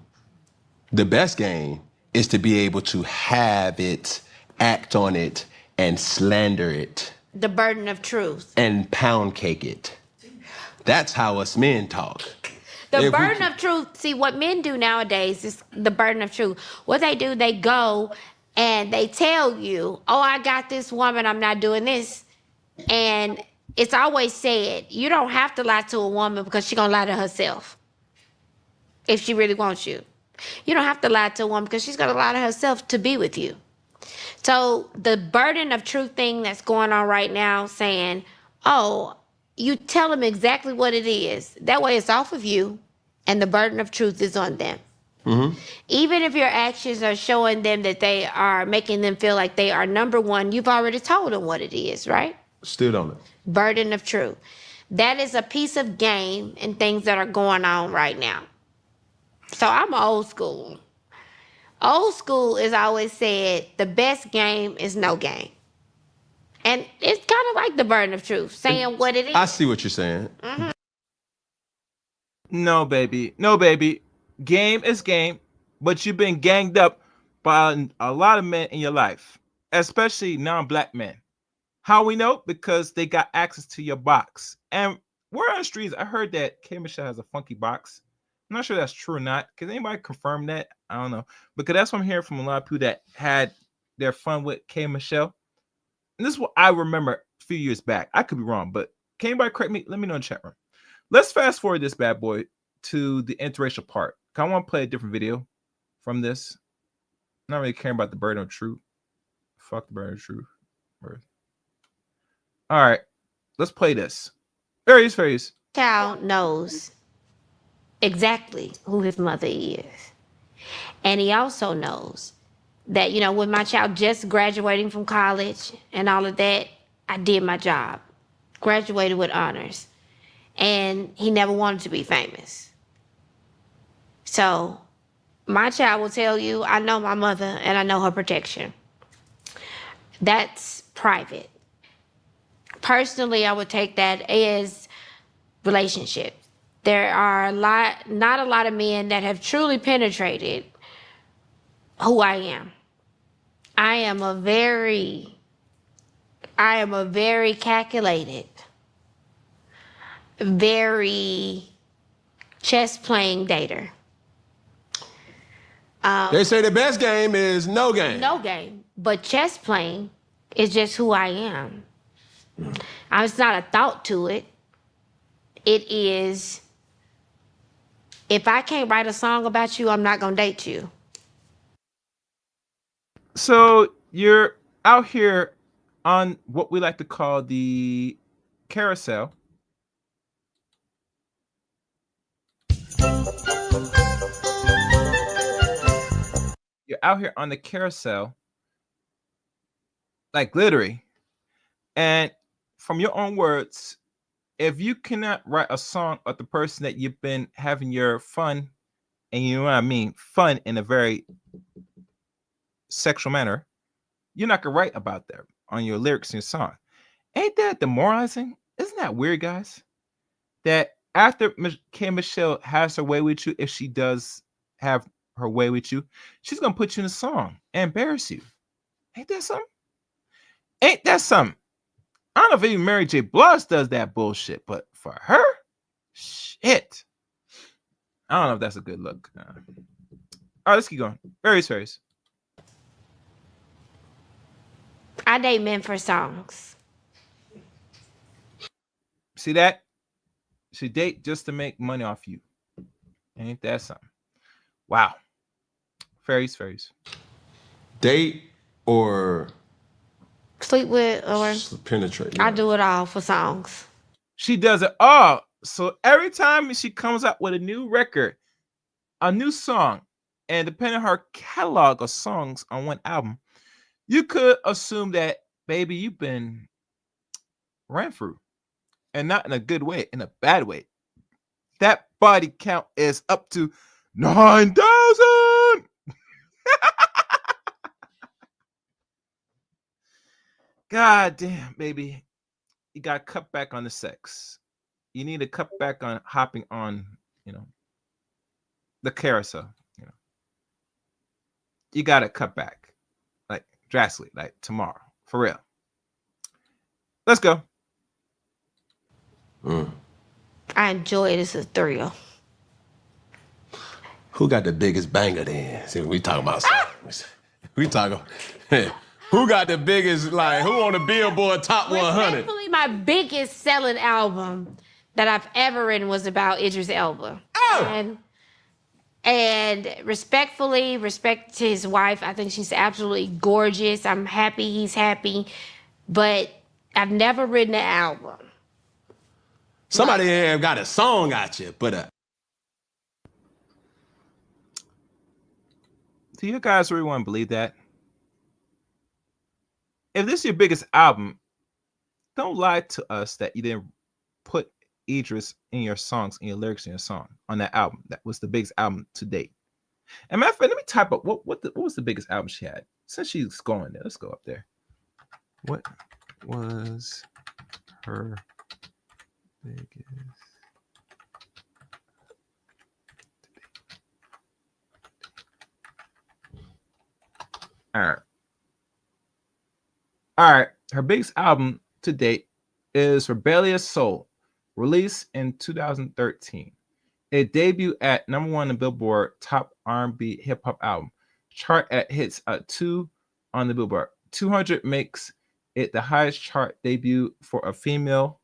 The best game is to be able to have it, act on it, and slander it. The burden of truth. And pound cake it. That's how us men talk. The burden of truth. See, what men do nowadays is the burden of truth. What they do, they go and they tell you, oh, I got this woman, I'm not doing this. And it's always said, you don't have to lie to a woman because she's going to lie to herself if she really wants you. You don't have to lie to a woman because she's going to lie to herself to be with you. So the burden of truth thing that's going on right now saying, oh, you tell them exactly what it is. That way it's off of you and the burden of truth is on them. Mm-hmm. Even if your actions are showing them that they are making them feel like they are number one, you've already told them what it is, right? Stood on it. Burden of truth. That is a piece of game and things that are going on right now. So I'm old school. Old school is always said the best game is no game. And it's kind of like the burden of truth, saying what it is. I see what you're saying. No, baby. No, baby. Game is game, but you've been ganged up by a lot of men in your life, especially non-black men. How we know? Because they got access to your box. And we're on the streets. I heard that K Michelle has a funky box. I'm not sure that's true or not. Can anybody confirm that? I don't know. Because that's what I'm hearing from a lot of people that had their fun with K Michelle. And this is what I remember a few years back. I could be wrong, but can anybody correct me? Let me know in the chat room. Let's fast forward this bad boy to the interracial part. I want to play a different video from this. I'm not really caring about the burden of truth. Fuck the burden of truth. All right, let's play this. Various. Child knows exactly who his mother is. And he also knows that, you know, with my child just graduating from college and all of that, I did my job. Graduated with honors. And he never wanted to be famous. So my child will tell you, I know my mother and I know her protection. That's private. Personally, I would take that as relationships. There are not a lot of men that have truly penetrated who I am. I am a very calculated, very chess playing dater. They say the best game is no game. No game, but chess playing is just who I am. It's not a thought to it. It is, if I can't write a song about you, I'm not gonna date you. So you're out here on what we like to call the carousel. You're out here on the carousel, like literally. And from your own words, if you cannot write a song of the person that you've been having your fun, and you know what I mean, fun in a very sexual manner, you're not gonna write about that on your lyrics in your song. Ain't that demoralizing? Isn't that weird, guys? That after K Michelle has her way with you, if she does have her way with you, she's gonna put you in a song and embarrass you. Ain't that something? Ain't that something? I don't know if even Mary J. Blige does that bullshit, but for her, shit. I don't know if that's a good look. All right, let's keep going. Various. I date men for songs. See that? She date just to make money off you. Ain't that something? Wow. Fairies. Date or Sleep with or penetrate. I do it all for songs. She does it all. So every time she comes out with a new record, a new song, and depending on her catalog of songs on one album, you could assume that, baby, you've been ran through. And not in a good way, in a bad way. That body count is up to 9,000. God damn, baby. You got to cut back on the sex. You need to cut back on hopping on, the carousel. You got to cut back, like drastically, like tomorrow, for real. Let's go. I enjoy it. It's a thrill. Who got the biggest banger then? See, we talking about songs. We talking. Who got the biggest, like, who on the Billboard Top 100? Respectfully, my biggest selling album that I've ever written was about Idris Elba. Oh! And respectfully, respect to his wife. I think she's absolutely gorgeous. I'm happy he's happy. But I've never written an album. Somebody here got a song at you, but Do you guys really want to believe that? If this is your biggest album, don't lie to us that you didn't put Idris in your songs, in your lyrics in your song on that album. That was the biggest album to date. And matter of fact, let me type up what was the biggest album she had? Since she's going there, let's go up there. What was her biggest? All right. Her biggest album to date is Rebellious Soul, released in 2013. It debuted at #1 on the Billboard Top R&B Hip Hop Album chart at hits 2 on the Billboard 200, makes it the highest chart debut for a female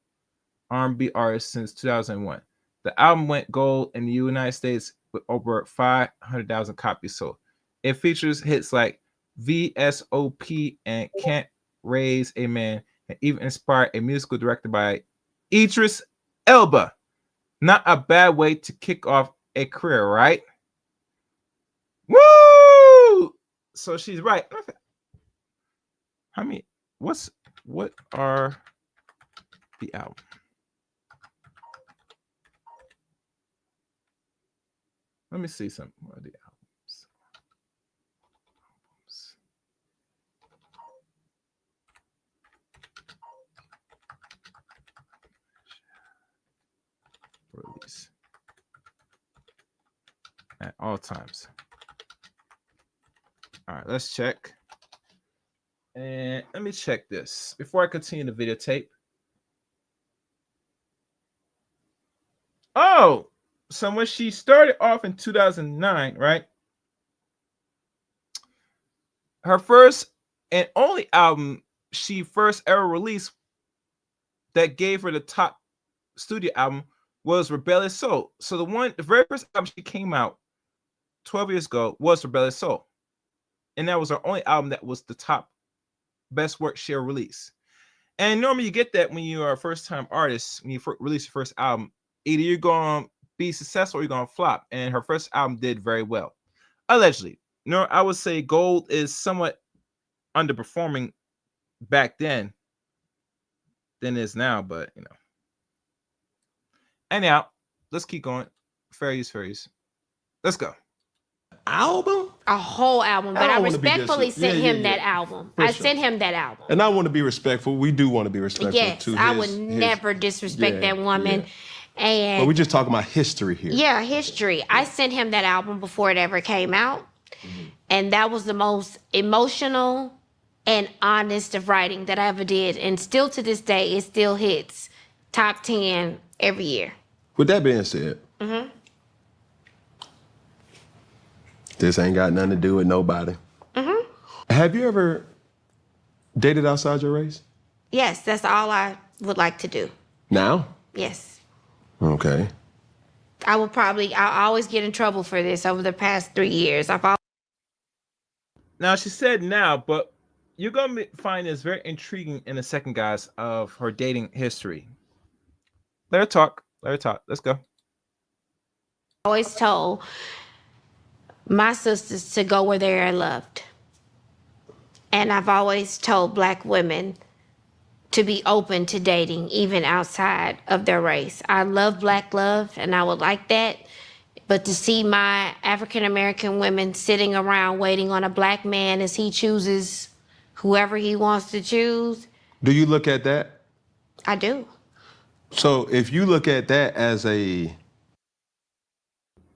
R&B artist since 2001. The album went gold in the United States with over 500,000 copies sold. It features hits like VSOP and Can't Raise a Man, and even inspired a musical directed by Idris Elba. Not a bad way to kick off a career, right? Woo! So she's right. What are the albums? Let me see some of the albums. Release at all times. All right, let's check. And let me check this before I continue the videotape. Oh, so when she started off in 2009, right? Her first and only album she first ever released that gave her the top studio album was Rebellious Soul. So the very first album she came out 12 years ago was Rebellious Soul. And that was her only album that was the top best work she ever released. And normally you get that when you are a first-time artist, when you release your first album, either you're going to be successful or you're going to flop. And her first album did very well. Allegedly. No, I would say Gold is somewhat underperforming back then than it is now, but you know. Anyhow, let's keep going. Fair use. Let's go. Album? A whole album, but I don't wanna be respectfully sent Yeah, him that album. For I sure. sent him that album. And I want to be respectful. We do want to be respectful Yes, to I his- would his- never disrespect yeah, that woman. yeah. And But we just talking about history here. yeah, history. I sent him that album before it ever came out. And that was the most emotional and honest of writing that I ever did. And still to this day, it still hits top 10 every year. With that being said, this ain't got nothing to do with nobody. Have you ever dated outside your race? Yes, that's all I would like to do. Now? Yes. Okay. I always get in trouble for this over the past 3 years. Now she said now, but you're gonna find this very intriguing in a second, guys, of her dating history. Let her talk. Let's go. Always told my sisters to go where they are loved. And I've always told Black women to be open to dating, even outside of their race. I love Black love, and I would like that. But to see my African American women sitting around waiting on a Black man as he chooses whoever he wants to choose, Do you look at that? I do. So if you look at that as a...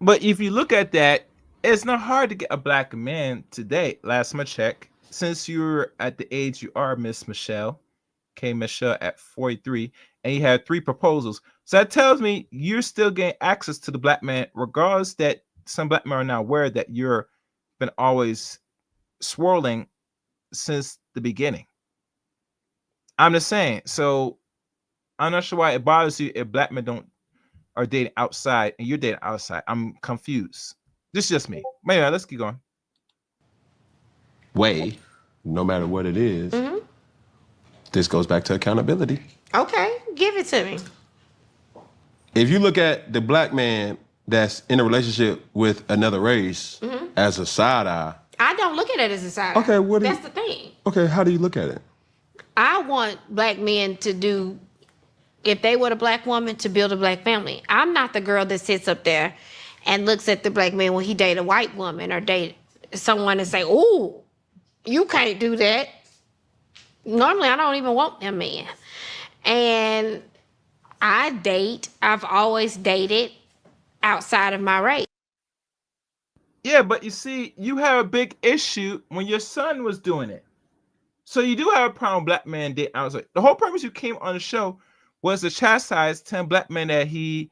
But if you look at that, it's not hard to get a Black man today. Last time I checked, since you're at the age you are, Miss Michelle, Michelle at 43, and you had 3 proposals. So that tells me you're still getting access to the Black man, regardless that some Black men are now aware that you're been always swirling since the beginning. I'm just saying. So I'm not sure why it bothers you if Black men are dating outside and you're dating outside. I'm confused. This is just me. But anyway, let's keep going. way, no matter what it is, this goes back to accountability. Okay, give it to me. If you look at the Black man that's in a relationship with another race as a side eye, I don't look at it as a side. Okay, what do you- That's the thing. okay, how do you look at it? I want Black men to do, if they were a Black woman, to build a Black family. I'm not the girl that sits up there and looks at the black man when he date a white woman or date someone and say, "Ooh, you can't do that." Normally, I don't even want them men. And I've always dated outside of my race. Yeah, but you see, you have a big issue when your son was doing it. So you do have a problem with black men dating outside. The whole purpose you came on the show was to chastise 10 black men that he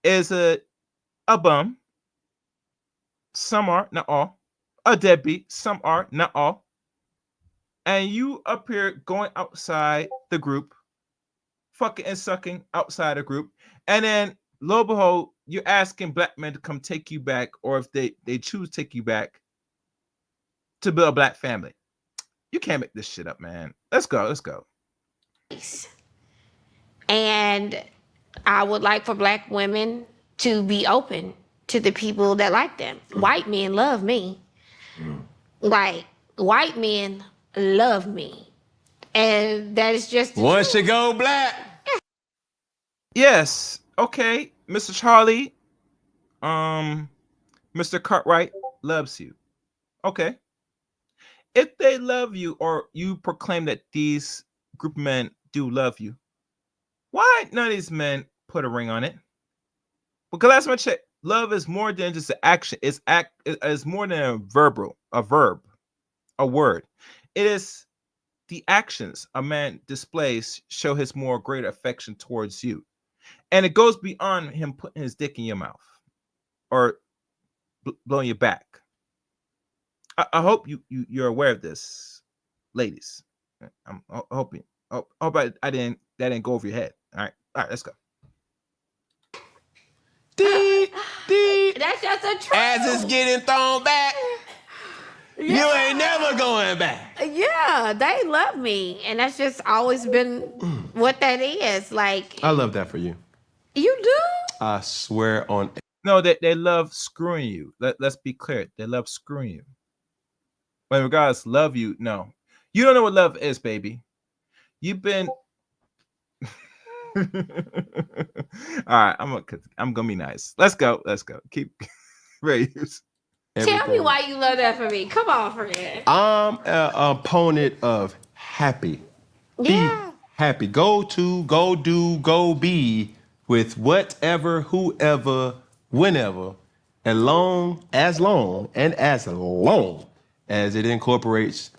is a bum. Some are, not all. A deadbeat. Some are, not all. And you up here going outside the group, fucking and sucking outside the group, and then lo and behold, you're asking black men to come take you back, or if they choose to take you back, to build a black family. You can't make this shit up, man. Let's go. And I would like for black women to be open to the people that like them. White men love me. Like, white men love me. And that is just Once you go black. Yes. Okay. Mr. Charlie, Mr. Cartwright loves you. Okay. If they love you, or you proclaim that these group of men do love you, why none of these men put a ring on it? Because last time I checked, love is more than just an action. It's more than a verb, a word. It is the actions a man displays show his more greater affection towards you. And it goes beyond him putting his dick in your mouth or blowing your back. I hope you're aware of this, ladies. I'm hoping. Hope that didn't go over your head. All right, let's go. That's just a truth. As it's getting thrown back, you ain't never going back. Yeah, they love me. And that's just always been what that is. Like, I love that for you. you do? I swear on. No, they love screwing you. Let's be clear. They love screwing you. But regardless, love you, no. You don't know what love is, baby. You've been. All right, I'm gonna be nice. Let's go. Keep ready. Tell me why you love that for me. Come on, friend. I'm an opponent of happy. Yeah. Be happy. Go do, go be with whatever, whoever, whenever, as long as it incorporates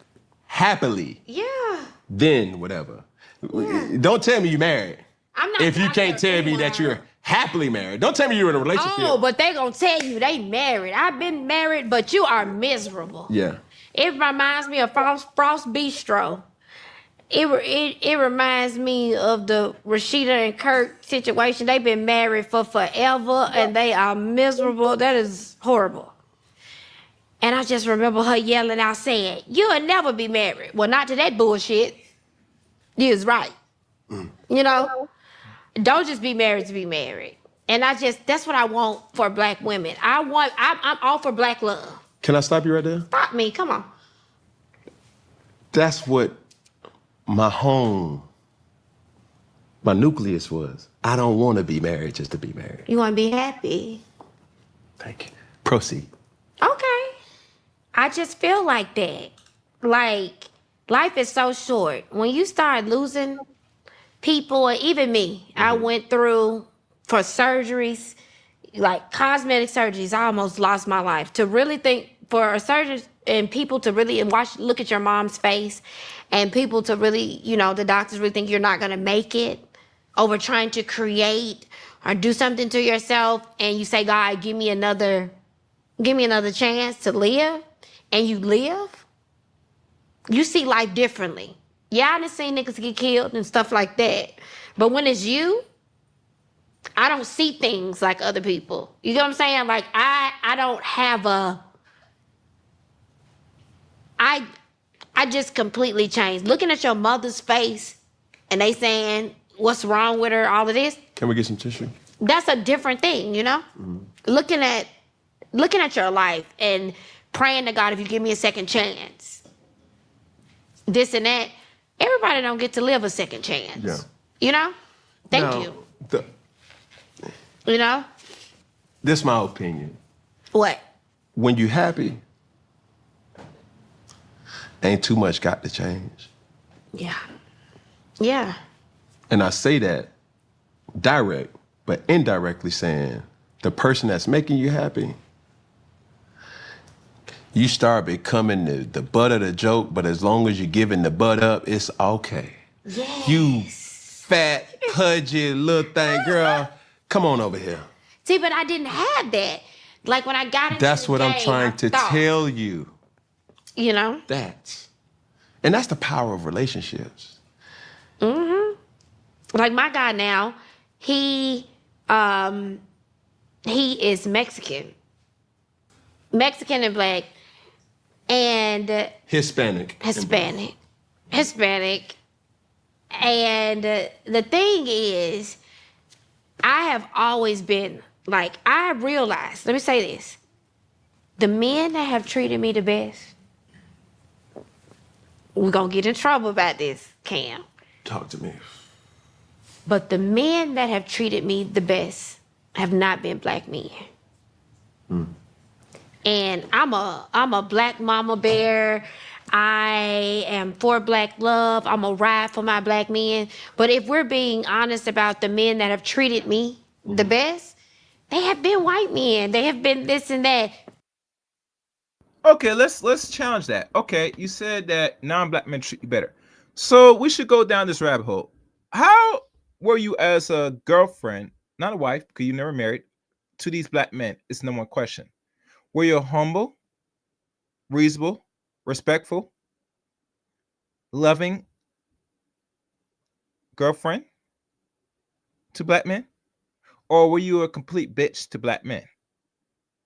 happily. Yeah. Then whatever. Yeah. Don't tell me you're married. I'm not. If you can't tell me that you're happily married, don't tell me you're in a relationship. Oh, but they gonna tell you they married. I've been married, but you are miserable. Yeah. It reminds me of Frost Bistro. It reminds me of the Rashida and Kirk situation. They've been married for forever and they are miserable. That is horrible. And I just remember her yelling out saying, "You'll never be married." Well, not to that bullshit. You is right. You know? Don't just be married to be married. And that's what I want for black women. I'm all for black love. Can I stop you right there? Stop me, come on. That's what my home, my nucleus was. I don't want to be married just to be married. You want to be happy. Thank you. Proceed. Okay. I just feel like that. Like, life is so short. When you start losing people, or even me, I went through for surgeries, like cosmetic surgeries, I almost lost my life. To really think, for a surgeon and people to really look at your mom's face, and people to really, the doctors really think you're not gonna make it over trying to create or do something to yourself, and you say, "God, give me another chance to live," and you live, you see life differently. Yeah, I done seen niggas get killed and stuff like that. But when it's you, I don't see things like other people. You get what I'm saying? Like, I don't have I just completely changed. Looking at your mother's face and they saying, "What's wrong with her?" All of this. Can we get some tissue? That's a different thing, Mm-hmm. Looking at your life and praying to God, if you give me a second chance. This and that. Everybody don't get to live a second chance. Yeah. Thank Now, you. this my opinion. What? When you happy, ain't too much got to change. Yeah. Yeah. And I say that direct, but indirectly saying the person that's making you happy, you start becoming the butt of the joke, but as long as you're giving the butt up, it's okay. Yes. You fat, pudgy little thing, girl, come on over here. See, but I didn't have that. Like when I got into That's the what I'm game, trying I to thought, tell you. You know? And that's the power of relationships. Mm-hmm. Like my guy now, he is Mexican. Mexican and black. And Hispanic. And the thing is, I have always been like, I realized, let me say this. The men that have treated me the best, we're going to get in trouble about this, Cam. Talk to me. But the men that have treated me the best have not been black men. And I'm a black mama bear. I am for black love. I'm a ride for my black men. But if we're being honest about the men that have treated me the best, they have been white men. They have been this and that. Okay, let's challenge that. Okay, you said that non-black men treat you better. So we should go down this rabbit hole. How were you as a girlfriend, not a wife, because you never married, to these black men? It's no one question. Were you humble, reasonable, respectful, loving girlfriend to black men? Or were you a complete bitch to black men?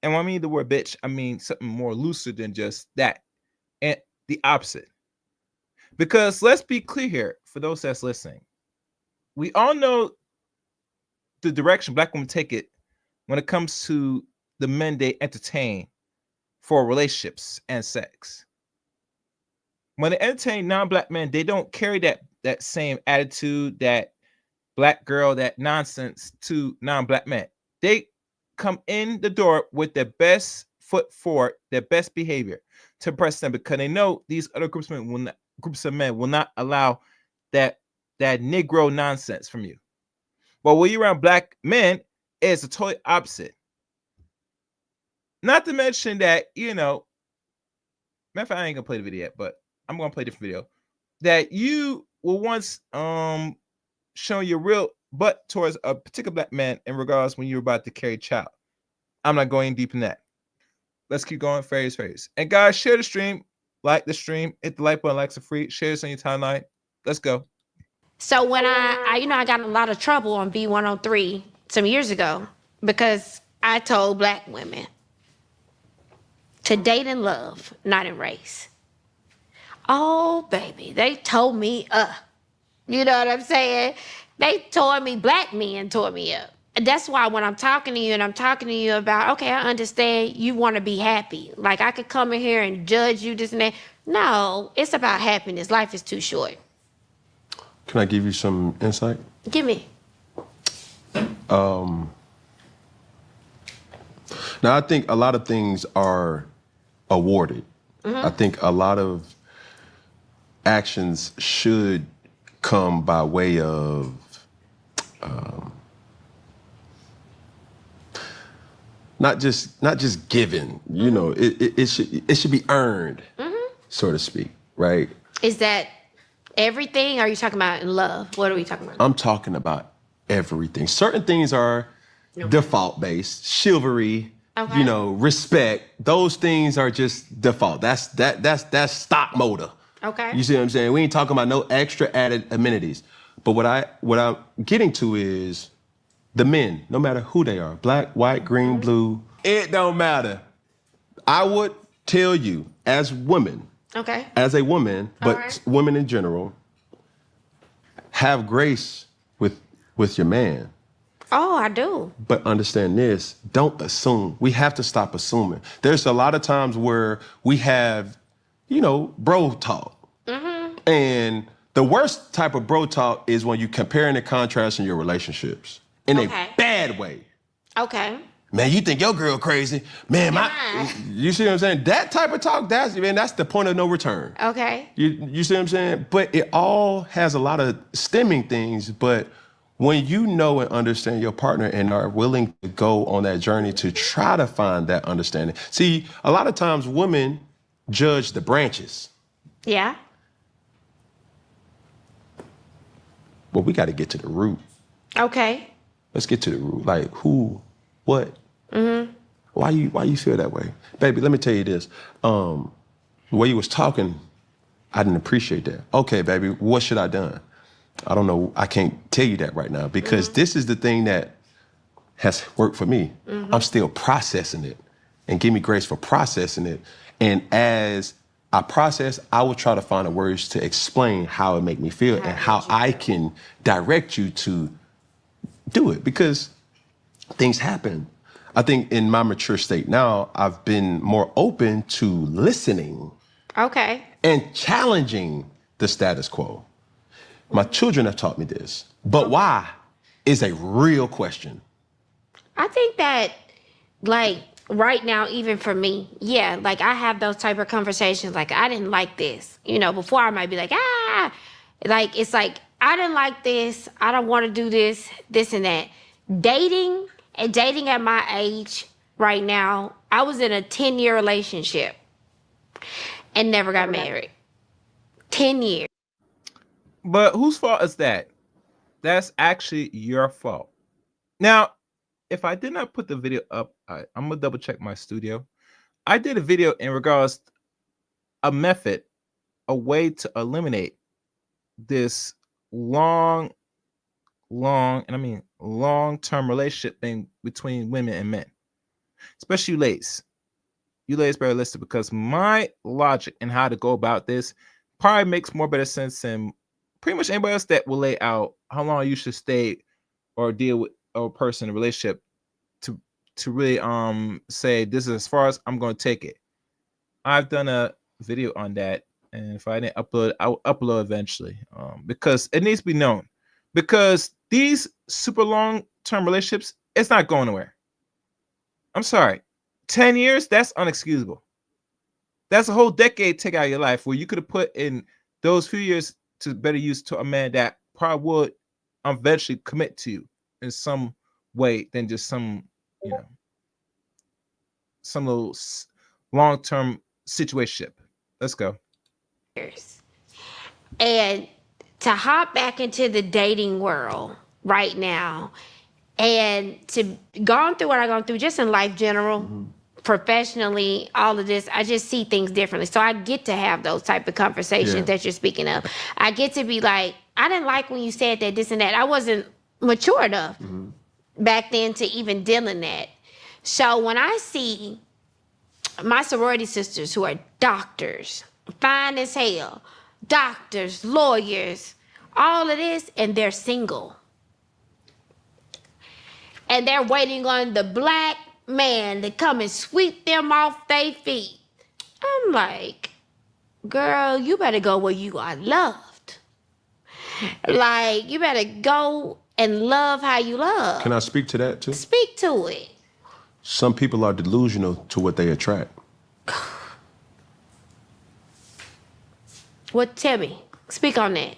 And when I mean the word bitch, I mean something more looser than just that. And the opposite. Because let's be clear here, for those that's listening. We all know the direction black women take it when it comes to the men they entertain for relationships and sex. When they entertain non-black men, they don't carry that same attitude, that black girl, that nonsense to non-black men. They come in the door with their best foot forward, their best behavior to impress them, because they know these other groups of men will not allow that Negro nonsense from you. But when you're around black men, it's a totally opposite. Not to mention that, matter of fact, I ain't gonna play the video yet, but I'm gonna play a different video. That you will once show your real butt towards a particular black man in regards when you're about to carry a child. I'm not going deep in that. Let's keep going. Phase. And guys, share the stream, like the stream, hit the like button, likes are free, share this on your timeline. Let's go. So when I got in a lot of trouble on B103 some years ago because I told black women to date in love, not in race. Oh, baby, they told me up. You know what I'm saying? They tore me, black men tore me up. And that's why when I'm talking to you and I'm talking to you about, okay, I understand you want to be happy. Like I could come in here and judge you, this and that. No, it's about happiness. Life is too short. Can I give you some insight? Give me. Now, I think a lot of things are awarded. I think a lot of actions should come by way of not just given. It should be earned, so to speak, right? Is that everything? Or are you talking about in love? What are we talking about? I'm talking about everything. Certain things are default based, chivalry, respect. Those things are just default. That's stock motor. Okay. You see what I'm saying? We ain't talking about no extra added amenities. But what I'm getting to is the men, no matter who they are, black, white, green, blue, it don't matter. I would tell you as women, okay, as a woman, but right, women in general, have grace with your man. Oh, I do. But understand this, don't assume. We have to stop assuming. There's a lot of times where we have, bro talk. And the worst type of bro talk is when you compare and contrast in your relationships in a bad way. Okay. Man, you think your girl crazy? Man, you see what I'm saying? That type of talk, that's the point of no return. Okay. You see what I'm saying? But it all has a lot of stemming things, but when you know and understand your partner and are willing to go on that journey to try to find that understanding. See, a lot of times women judge the branches. Yeah. But we got to get to the root. Okay. Let's get to the root. Like who, what? Why you feel that way? Baby, let me tell you this. The way you was talking, I didn't appreciate that. Okay, baby, what should I done? I don't know. I can't tell you that right now because this is the thing that has worked for me. I'm still processing it, and give me grace for processing it. And as I process, I will try to find the words to explain how it make me feel and how I can direct you to do it because things happen. I think in my mature state now, I've been more open to listening Okay. and challenging the status quo. My children have taught me this, but why is a real question. I think that, like, right now, even for me, yeah, like, I have those type of conversations. Like, I didn't like this. You know, before I might be like, like, it's like, I didn't like this. I don't want to do this, this and that. Dating at my age right now, I was in a 10-year relationship and never got married. 10 years. But whose fault is that? That's actually your fault. Now, if I did not put the video up, I'm gonna double check my studio. I did a video in regards to a method, a way to eliminate this long-term relationship thing between women and men, especially you ladies. You ladies better listen because my logic and how to go about this probably makes more better sense than pretty much anybody else that will lay out how long you should stay or deal with a person in a relationship to really say this is as far as I'm going to take it. I've done a video on that, and if I didn't upload, I'll upload eventually because it needs to be known. Because these super long-term relationships, it's not going nowhere. I'm sorry. 10 years, that's unexcusable. That's a whole decade take out of your life where you could have put in those few years to better use to a man that probably would eventually commit to you in some way than just some little long-term situationship. Let's go. And to hop back into the dating world right now and to gone through what I've gone through just in life general, professionally, all of this, I just see things differently. So I get to have those type of conversations that you're speaking of. I get to be like, I didn't like when you said that, this and that. I wasn't mature enough back then to even deal in that. So when I see my sorority sisters who are doctors, fine as hell, doctors, lawyers, all of this, and they're single. And they're waiting on the black man to come and sweep them off their feet. I'm like, girl, you better go where you are loved. Like, you better go and love how you love. Can I speak to that too? Speak to it. Some people are delusional to what they attract. What? Tell me. Speak on that.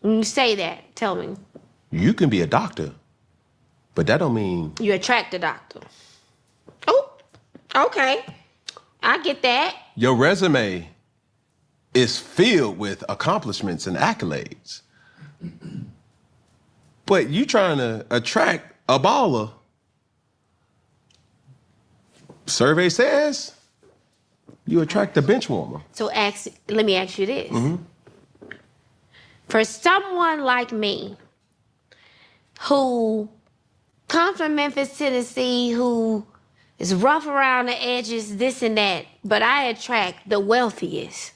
When you say that, tell me. You can be a doctor, but that don't mean You attract the doctor. Oh, okay. I get that. your resume is filled with accomplishments and accolades. But you trying to attract a baller. Survey says you attract a bench warmer. So let me ask you this. For someone like me, who comes from Memphis, Tennessee, who is rough around the edges, this and that, but I attract the wealthiest.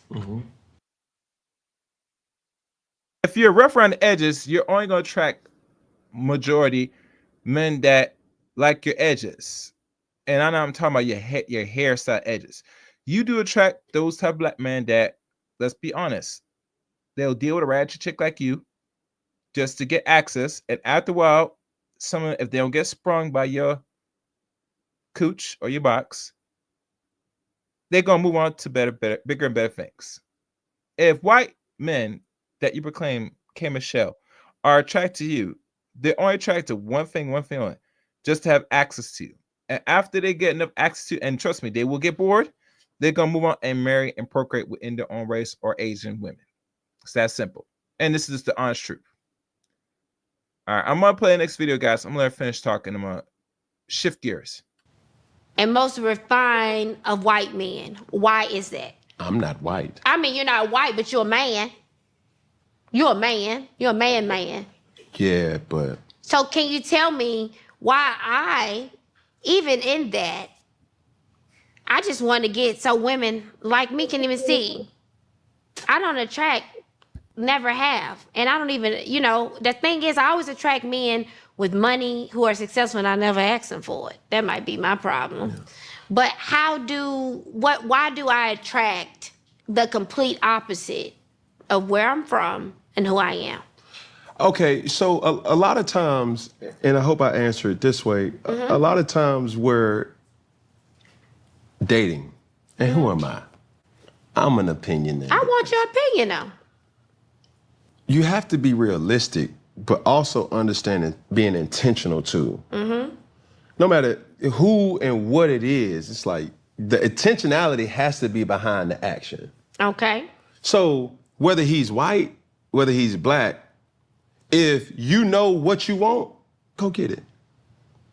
If you're rough around the edges, you're only going to attract majority men that like your edges. And I know I'm talking about your hairstyle edges. You do attract those type of black men that, let's be honest, they'll deal with a ratchet chick like you just to get access. And after a while, if they don't get sprung by your cooch or your box, they're gonna move on to bigger and better things. If white men that you proclaim came a shell are attracted to you, they're only attracted to one thing only, just to have access to you. And after they get enough access to you, and trust me, they will get bored, they're gonna move on and marry and procreate within their own race or Asian women. It's that simple. And this is just the honest truth. All right, I'm gonna play the next video, guys. I'm gonna finish talking. I'm gonna shift gears. And most refined of white men. Why is that? I'm not white. I mean, you're not white, but you're a man. You're a man. You're a man. Yeah, but So can you tell me why even in that, I just want to get so women like me can even see. I don't attract, never have. And I don't even, the thing is, I always attract men with money who are successful and I never ask them for it. That might be my problem. Yeah. But why do I attract the complete opposite of where I'm from and who I am? Okay, so a lot of times, and I hope I answer it this way, a lot of times we're dating, and who am I? I'm an opinionator. I want your opinion, though. You have to be realistic, but also understanding being intentional too. No matter who and what it is, it's like the intentionality has to be behind the action. Okay. So whether he's white, whether he's black, if you know what you want, go get it.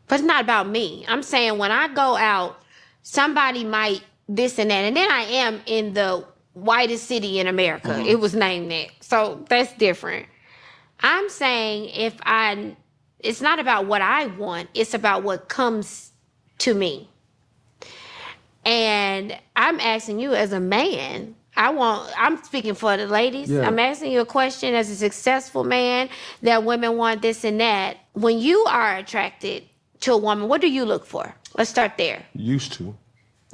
But it's not about me. I'm saying when I go out, somebody might this and that. And then I am in the whitest city in America. It was named that. So that's different. I'm saying it's not about what I want. It's about what comes to me. And I'm asking you as a man, I'm speaking for the ladies. Yeah. I'm asking you a question as a successful man that women want this and that. When you are attracted to a woman, what do you look for? Let's start there. Used to.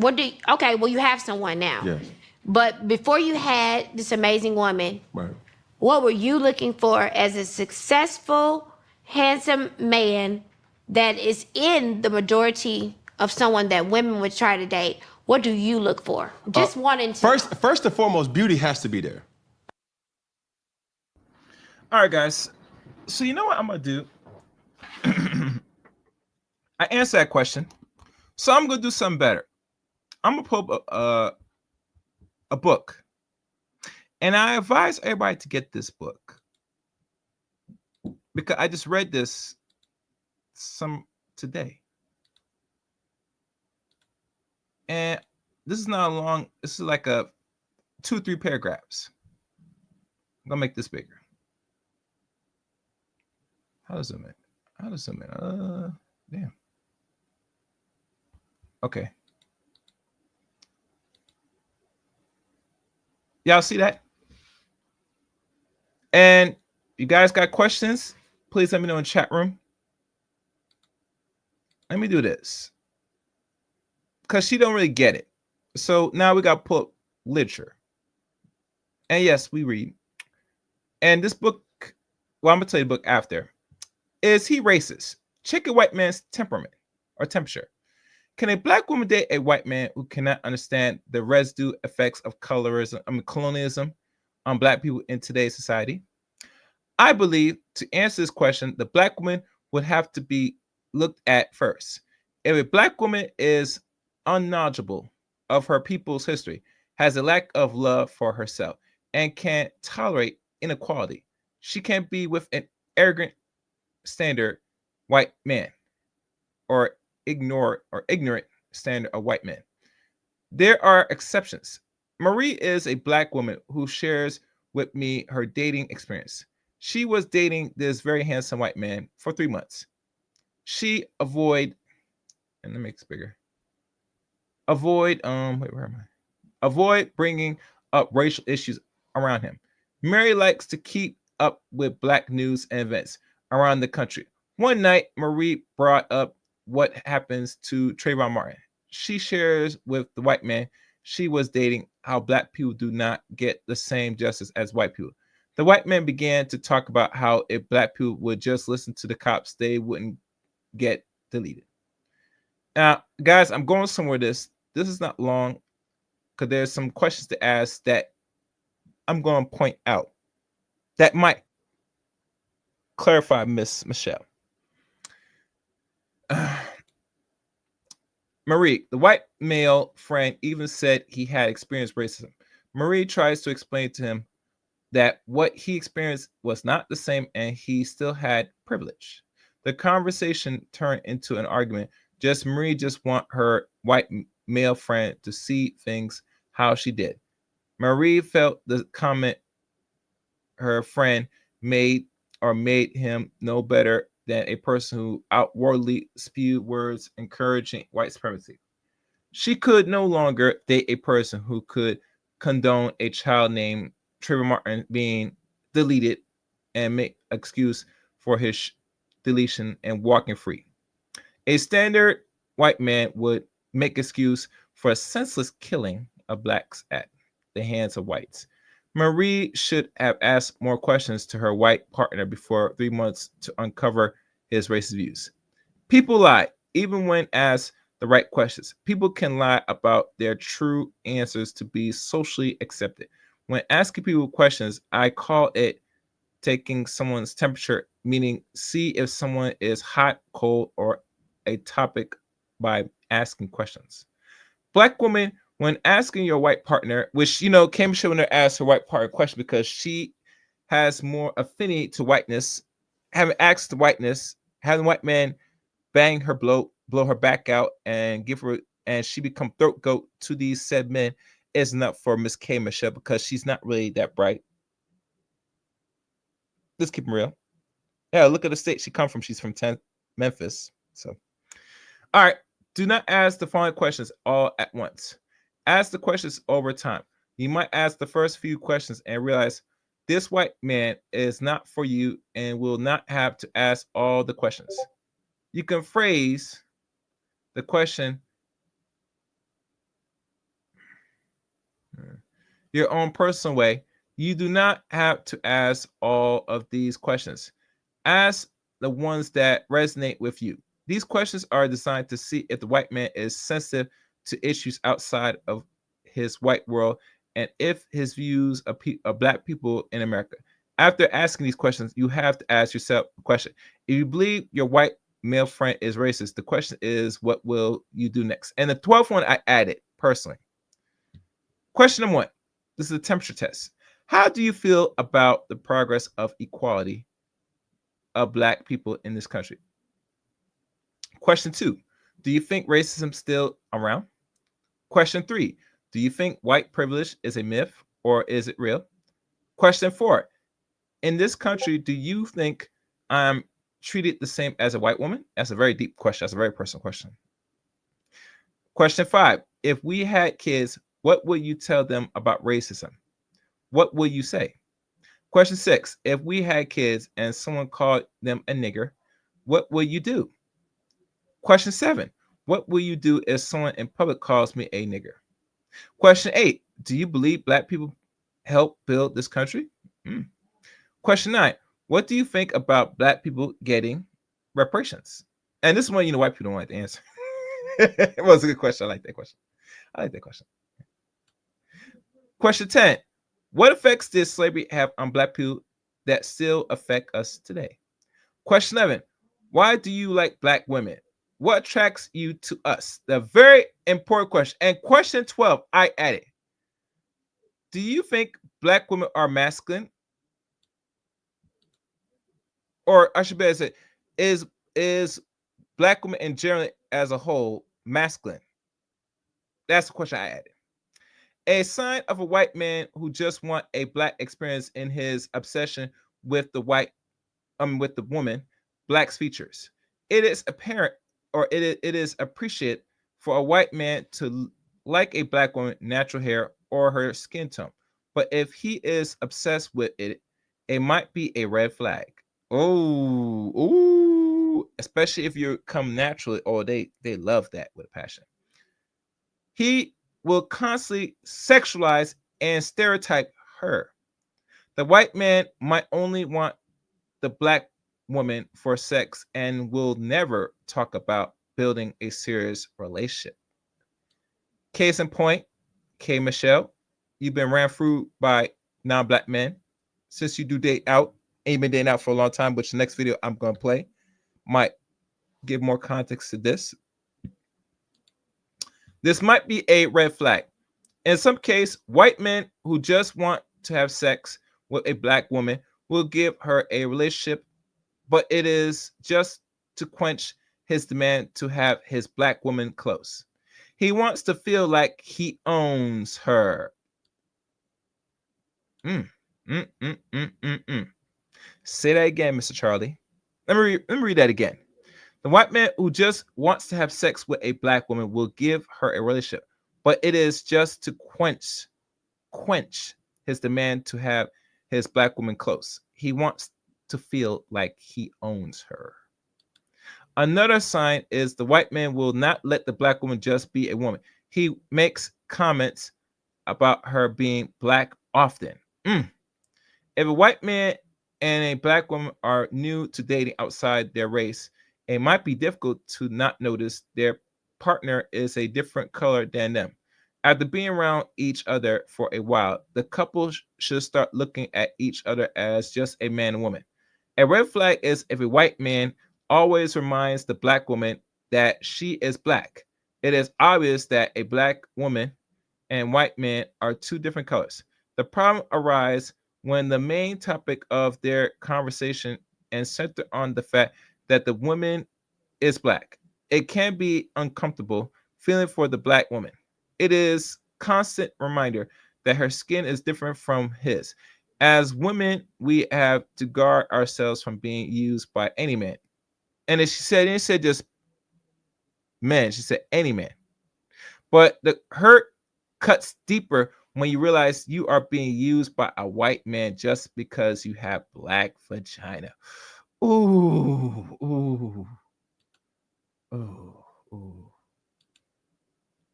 Okay, well, you have someone now. Yes. But before you had this amazing woman, right, what were you looking for as a successful, handsome man that is in the majority of someone that women would try to date? What do you look for? Just wanting to... First and foremost, beauty has to be there. All right, guys. So you know what I'm going to do? I answered that question. So I'm going to do something better. I'm going to pull up a book. And I advise everybody to get this book. Because I just read this today. And this is not long. This is like 2-3 paragraphs. I'm gonna make this bigger. How does it zoom in? Damn. Okay. Y'all see that? And you guys got questions? Please let me know in the chat room. Let me do this. Because she don't really get it. So now we got to pull up literature. And yes, we read. And this book, well, I'm going to tell you the book after. Is He Racist? Check a white man's temperament or temperature. Can a black woman date a white man who cannot understand the residue effects of colonialism on black people in today's society? I believe to answer this question, the black woman would have to be looked at first. If a black woman is unknowledgeable of her people's history, has a lack of love for herself, and can't tolerate inequality, she can't be with an arrogant standard white man or ignorant standard of white men. There are exceptions. Marie is a black woman who shares with me her dating experience. She was dating this very handsome white man for 3 months. She avoid bringing up racial issues around him. Mary likes to keep up with black news and events around the country. One night, Marie brought up what happens to Trayvon Martin. She shares with the white man she was dating how black people do not get the same justice as white people. The white man began to talk about how if black people would just listen to the cops, they wouldn't get deleted. Now, guys, I'm going somewhere. This is not long because there's some questions to ask that I'm going to point out that might clarify Miss Michelle. Marie, the white male friend, even said he had experienced racism. Marie tries to explain to him that what he experienced was not the same and he still had privilege. The conversation turned into an argument. Marie just want her white male friend to see things how she did. Marie felt the comment her friend made him no better than a person who outwardly spewed words encouraging white supremacy. She could no longer date a person who could condone a child named Trayvon Martin being deleted and make excuse for his deletion and walking free. A standard white man would make excuse for a senseless killing of blacks at the hands of whites. Marie should have asked more questions to her white partner before 3 months to uncover his racist views. People lie, even when asked the right questions. People can lie about their true answers to be socially accepted. When asking people questions, I call it taking someone's temperature, meaning see if someone is hot, cold, or a topic by asking questions. Black women, when asking your white partner, which Kim Schilner asked her white partner a question because she has more affinity to whiteness, having asked the whiteness, having white man bang her, blow her back out, and she become throat goat to these said men is enough for Miss K. Michelle because she's not really that bright. Let's keep it real. Yeah, look at the state she come from. She's from Memphis. So, all right. Do not ask the following questions all at once. Ask the questions over time. You might ask the first few questions and realize this white man is not for you and will not have to ask all the questions. You can phrase the question your own personal way. You do not have to ask all of these questions. Ask the ones that resonate with you. These questions are designed to see if the white man is sensitive to issues outside of his white world and if his views of black people in America. After asking these questions, you have to ask yourself a question. If you believe your white male friend is racist, the question is, what will you do next? And the 12th one I added personally. Question number 1. This is a temperature test. How do you feel about the progress of equality of black people in this country? Question 2. Do you think racism is still around? Question 3. Do you think white privilege is a myth or is it real? Question 4. In this country, do you think I'm treated the same as a white woman? That's a very deep question. That's a very personal question. Question 5. If we had kids, what would you tell them about racism? What will you say? Question 6. If we had kids and someone called them a nigger, what will you do? Question 7. What will you do if someone in public calls me a nigger? Question 8. Do you believe black people helped build this country? Question 9. What do you think about black people getting reparations? And this is one, white people don't like to answer. It was a good question. I like that question. Question 10. What effects did slavery have on black people that still affect us today? Question 11. Why do you like black women? What attracts you to us? The very important question. And question 12, I added. Do you think black women are masculine? Or I should better say, is black women in general as a whole masculine? That's the question I added. A sign of a white man who just want a black experience in his obsession with the with the woman, black's features. It is apparent, or it is appreciated for a white man to like a black woman, natural hair or her skin tone. But if he is obsessed with it, it might be a red flag. Oh, especially if you come naturally. Oh, they love that with a passion. He will constantly sexualize and stereotype her. The white man might only want the black woman for sex and will never talk about building a serious relationship. Case in point, K. Michelle, you've been ran through by non-black men since you do date out, and you've been dating out for a long time, which the next video I'm going to play might give more context to this. This might be a red flag. In some case, white men who just want to have sex with a black woman will give her a relationship, but it is just to quench his demand to have his black woman close. He wants to feel like he owns her. Say that again, Mr. Charlie. Let me read that again. The white man who just wants to have sex with a black woman will give her a relationship, but it is just to quench his demand to have his black woman close. He wants to feel like he owns her. Another sign is the white man will not let the black woman just be a woman. He makes comments about her being black often. If a white man and a black woman are new to dating outside their race, it might be difficult to not notice their partner is a different color than them. After being around each other for a while, the couple should start looking at each other as just a man and woman. A red flag is if a white man always reminds the black woman that she is black. It is obvious that a black woman and white man are two different colors. The problem arises when the main topic of their conversation and center on the fact that the woman is black. It can be uncomfortable feeling for the black woman. It is constant reminder that her skin is different from his. As women, we have to guard ourselves from being used by any man. And as she said, it said just men. She said any man. But the hurt cuts deeper when you realize you are being used by a white man just because you have black vagina. Ooh, ooh, ooh, ooh.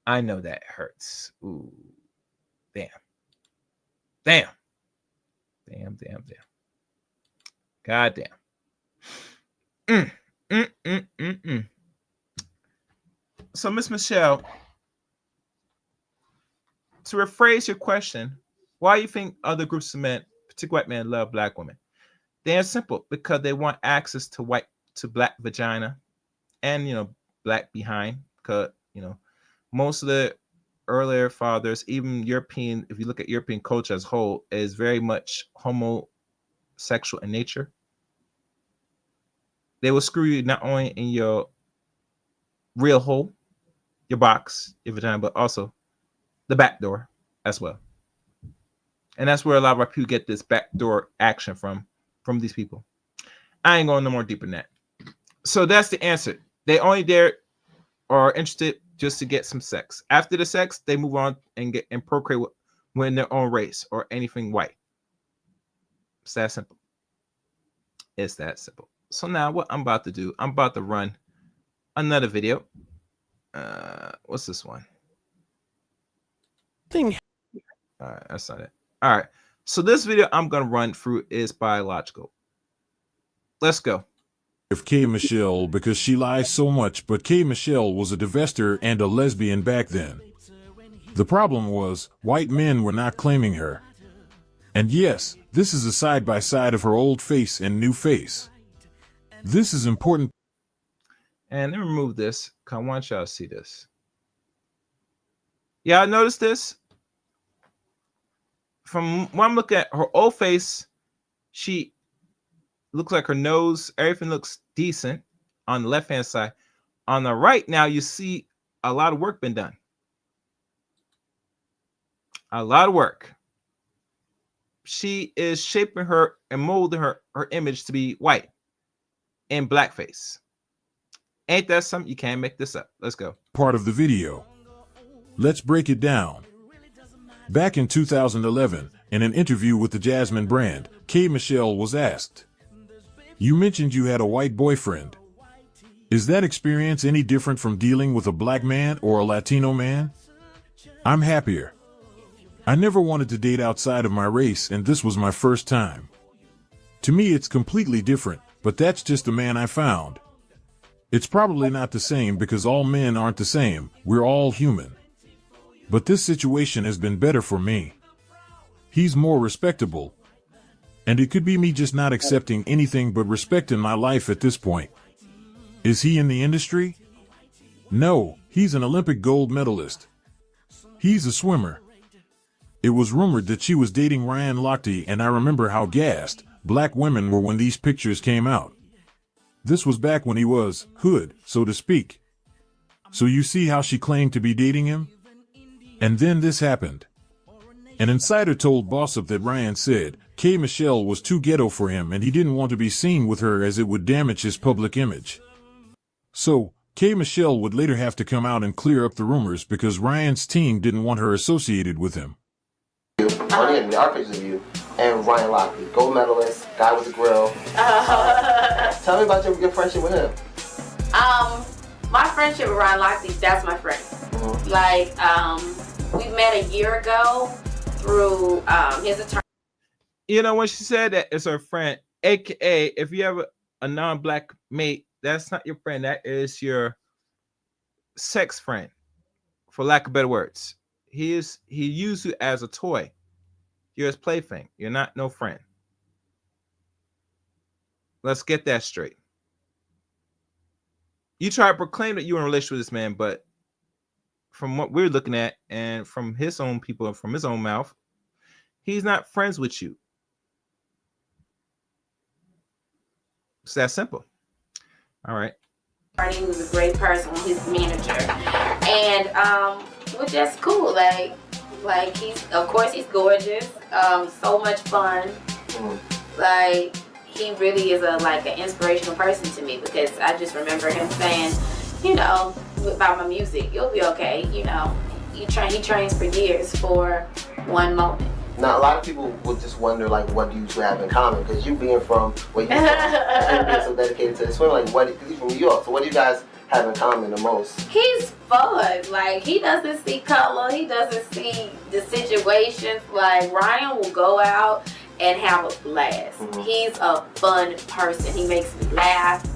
I know that hurts. Ooh, damn. Damn. Damn, damn, damn. God damn. So, Miss Michelle, to rephrase your question, why do you think other groups of men, particularly white men, love black women? The answer is simple: because they want access to black vagina and black behind. Because most of the earlier fathers, even European, if you look at European culture as a whole, is very much homosexual in nature. They will screw you not only in your real hole, your box, your vagina, but also the back door as well. And that's where a lot of our people get this backdoor action from these people. I ain't going no more deeper than that. So that's the answer. They only there are interested just to get some sex. After the sex, they move on and procreate with their own race or anything white. It's that simple. It's that simple. So now what I'm about to do, I'm about to run another video. What's this one? All right, that's not it. All right. So this video I'm going to run through is biological. Let's go. Of K. Michelle because she lies so much, but K. Michelle was a divester and a lesbian back then. The problem was, white men were not claiming her. And yes, this is a side-by-side of her old face and new face. This is important. And let me remove this, because I want y'all to see this. Yeah, I noticed this. From when I'm looking at her old face, she looks like her nose, everything looks decent on the left-hand side. On the right now, you see a lot of work been done. A lot of work. She is shaping her and molding her image to be white in blackface. Ain't that something? You can't make this up. Let's go. Part of the video. Let's break it down. Back in 2011, in an interview with the Jasmine brand, K. Michelle was asked, "You mentioned you had a white boyfriend. Is that experience any different from dealing with a black man or a Latino man? I'm happier. I never wanted to date outside of my race, and this was my first time. To me, it's completely different, but that's just the man I found. It's probably not the same because all men aren't the same. We're all human. But this situation has been better for me. He's more respectable. And it could be me just not accepting anything but respect in my life at this point. Is he in the industry? No, he's an Olympic gold medalist. He's a swimmer. It was rumored that she was dating Ryan Lochte, and I remember how gassed black women were when these pictures came out. This was back when he was hood, so to speak. So you see how she claimed to be dating him? And then this happened. An insider told Bossip that Ryan said K. Michelle was too ghetto for him and he didn't want to be seen with her as it would damage his public image. So, K. Michelle would later have to come out and clear up the rumors because Ryan's team didn't want her associated with him. On the internet, our pictures of you and Ryan Lochte, gold medalist, guy with the grill. Tell me about your friendship with him. My friendship with Ryan Lochte, that's my friend. Mm-hmm. Like, we met a year ago through his attorney. You know, when she said that it's her friend, aka if you have a non-black mate, that's not your friend. That is your sex friend, for lack of better words. He used you as a toy. You're his plaything. You're not no friend. Let's get that straight. You try to proclaim that you're in a relationship with this man, but from what we're looking at and from his own people and from his own mouth, he's not friends with you. It's that simple. All right. He was a great person, his manager. And we're just cool. Like he's gorgeous. So much fun. Like he really is an inspirational person to me because I just remember him saying, you know, about my music, you'll be okay. You know, he trains for years for one moment. Now, a lot of people would just wonder, what do you two have in common? Because you being from where you're from, and being so dedicated to the swim, because he's from New York. So what do you guys have in common the most? He's fun. Like, he doesn't see color. He doesn't see the situations. Like, Ryan will go out and have a blast. Mm-hmm. He's a fun person. He makes me laugh.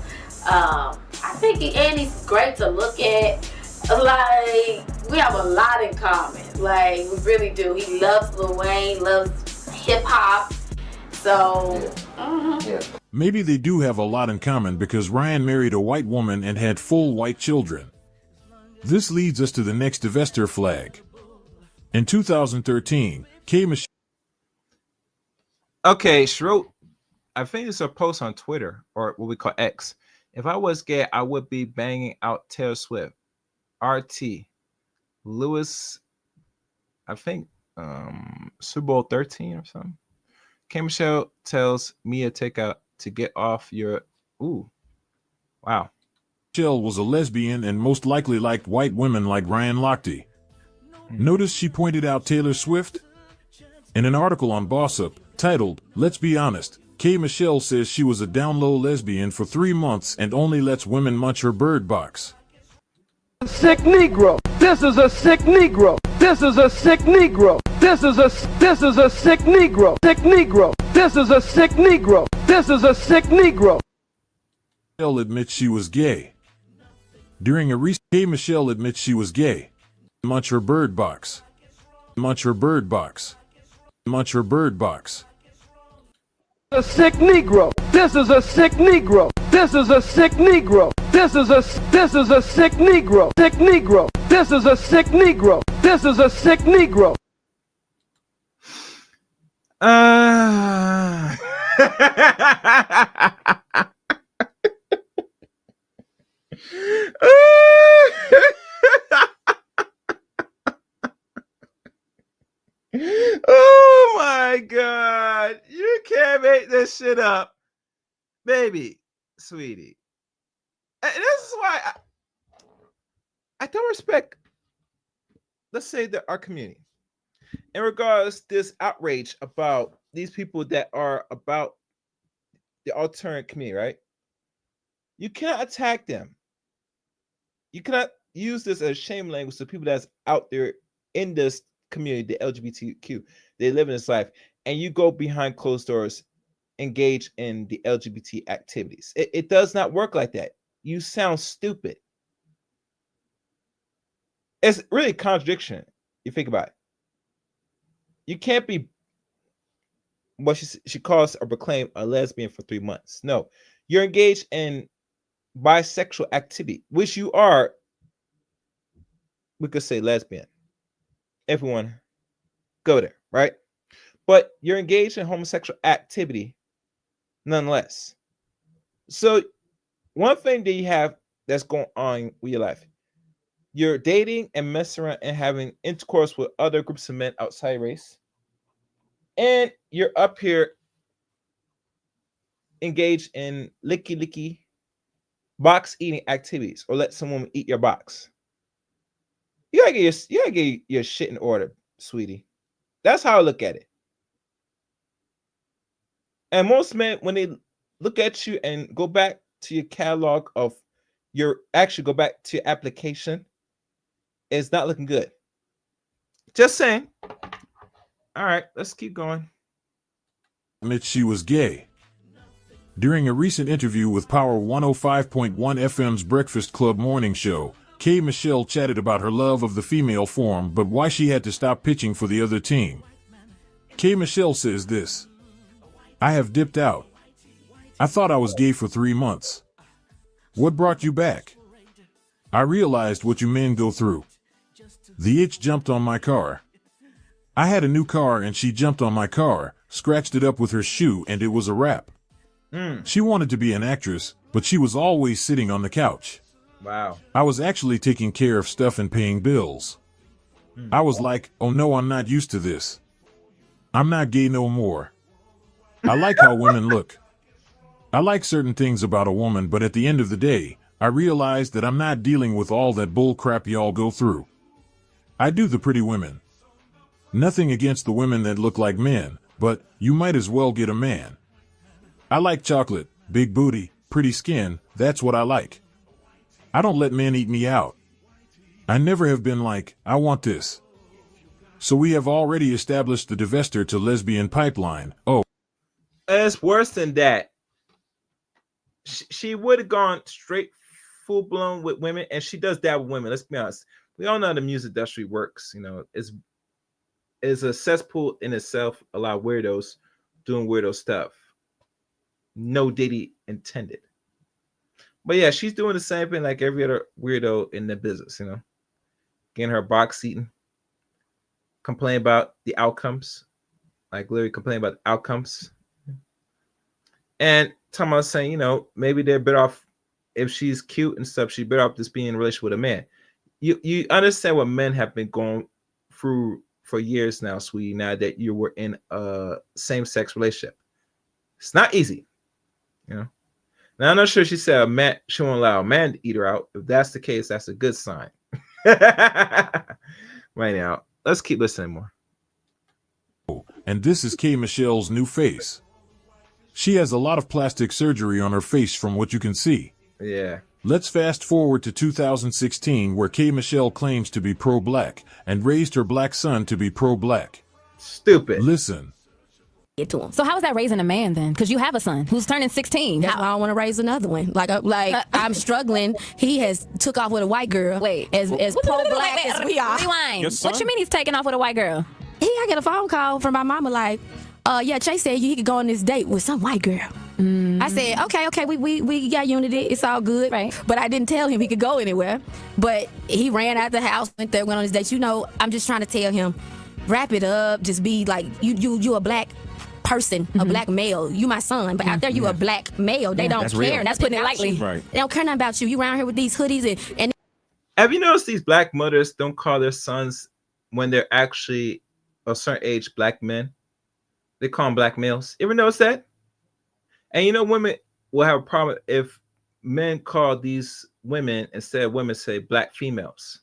I think he's great to look at. Like, we have a lot in common. Like, we really do. He loves Lil Wayne, loves hip hop. So, Yeah. Maybe they do have a lot in common because Ryan married a white woman and had full white children. This leads us to the next divestiture flag. In 2013, K. Michelle. Okay, she wrote, I think it's a post on Twitter or what we call X. If I was gay, I would be banging out Taylor Swift. RT. Lewis, I think Super Bowl 13 or something. K. Michelle tells Mia Takeout to get off your. Ooh. Wow. Michelle was a lesbian and most likely liked white women like Ryan Lochte. Notice she pointed out Taylor Swift? In an article on Bossip titled, Let's Be Honest, K. Michelle says she was a down-low lesbian for 3 months and only lets women munch her bird box. Sick Negro. This is a sick Negro. This is a sick Negro. This is a sick Negro. Sick Negro. This is a sick Negro. This is a sick Negro. Michelle admits she was gay. During a recent K. Michelle admits she was gay. Munch her bird box. Munch her bird box. Munch her bird box. A sick Negro. This is a sick Negro. This is a sick Negro. This is a sick Negro. Sick Negro. This is a sick Negro. This is a sick Negro. Oh my God. You can't make this shit up. Baby, sweetie. And this is why I don't respect, let's say, our community. In regards to this outrage about these people that are about the alternate community, right? You cannot attack them. You cannot use this as shame language to people that's out there in this community, the LGBTQ. They live in this life, and you go behind closed doors, engage in the LGBT activities. It does not work like that. you sound stupid. It's really a contradiction. You think about it. You can't be what she calls or proclaim a lesbian for 3 months. No, you're engaged in bisexual activity, which you are. We could say lesbian. Everyone go there, right? But you're engaged in homosexual activity nonetheless. So one thing that you have that's going on with your life, you're dating and messing around and having intercourse with other groups of men outside race. And you're up here engaged in licky box eating activities, or let someone eat your box. You gotta get your shit in order, sweetie. That's how I look at it. And most men, when they look at you and go back to your catalog of go back to your application, it's not looking good. Just saying. All right, let's keep going. Admit she was gay. During a recent interview with Power 105.1 FM's Breakfast Club morning show, K. Michelle chatted about her love of the female form, but why she had to stop pitching for the other team. K. Michelle says this: "I have dipped out. I thought I was gay for 3 months. What brought you back? I realized what you men go through. The itch jumped on my car. I had a new car and she jumped on my car, scratched it up with her shoe, and it was a wrap. She wanted to be an actress, but she was always sitting on the couch. Wow. I was actually taking care of stuff and paying bills. I was like, oh no, I'm not used to this. I'm not gay no more. I like how women look. I like certain things about a woman, but at the end of the day, I realized that I'm not dealing with all that bull crap y'all go through. I do the pretty women. Nothing against the women that look like men, but you might as well get a man. I like chocolate, big booty, pretty skin, that's what I like. I don't let men eat me out. I never have been like, I want this. So we have already established the divester to lesbian pipeline. Oh. It's worse than that. She would have gone straight full blown with women, and she does that with women. Let's be honest. We all know how the music industry works. You know, it's a cesspool in itself. A lot of weirdos doing weirdo stuff. No Diddy intended. But yeah, she's doing the same thing like every other weirdo in the business, you know. Getting her box eaten. Complain about the outcomes. Like literally complain about the outcomes. And talking about saying, you know, maybe they're better off if she's cute and stuff, she's better off just being in a relationship with a man. You understand what men have been going through for years now, sweetie, now that you were in a same-sex relationship. It's not easy, you know. Now, I'm not sure she said a man, she won't allow a man to eat her out. If that's the case, that's a good sign. Right now, let's keep listening more. And this is K. Michelle's new face. She has a lot of plastic surgery on her face from what you can see. Yeah. Let's fast forward to 2016, where K. Michelle claims to be pro-black and raised her black son to be pro-black. Stupid. Listen. Get to him. So how is that raising a man then? Because you have a son who's turning 16. That's why I don't want to raise another one. I'm struggling. He has took off with a white girl. Wait. as pro-black as we are. Rewind. Your son? What you mean he's taking off with a white girl? I get a phone call from my mama like, yeah, Chase said he could go on this date with some white girl. I said, okay, we got unity. It's all good. Right. But I didn't tell him he could go anywhere. But he ran out the house, went on his date. You know, I'm just trying to tell him, wrap it up. Just be like, you a black person, a black male. You my son, but out there you a black male. They don't care. That's putting it lightly. Right. They don't care nothing about you. You around here with these hoodies and Have you noticed these black mothers don't call their sons when they're actually a certain age black men? They call them black males. You ever notice that? And you know, women will have a problem if men call these women, instead of women, say black females.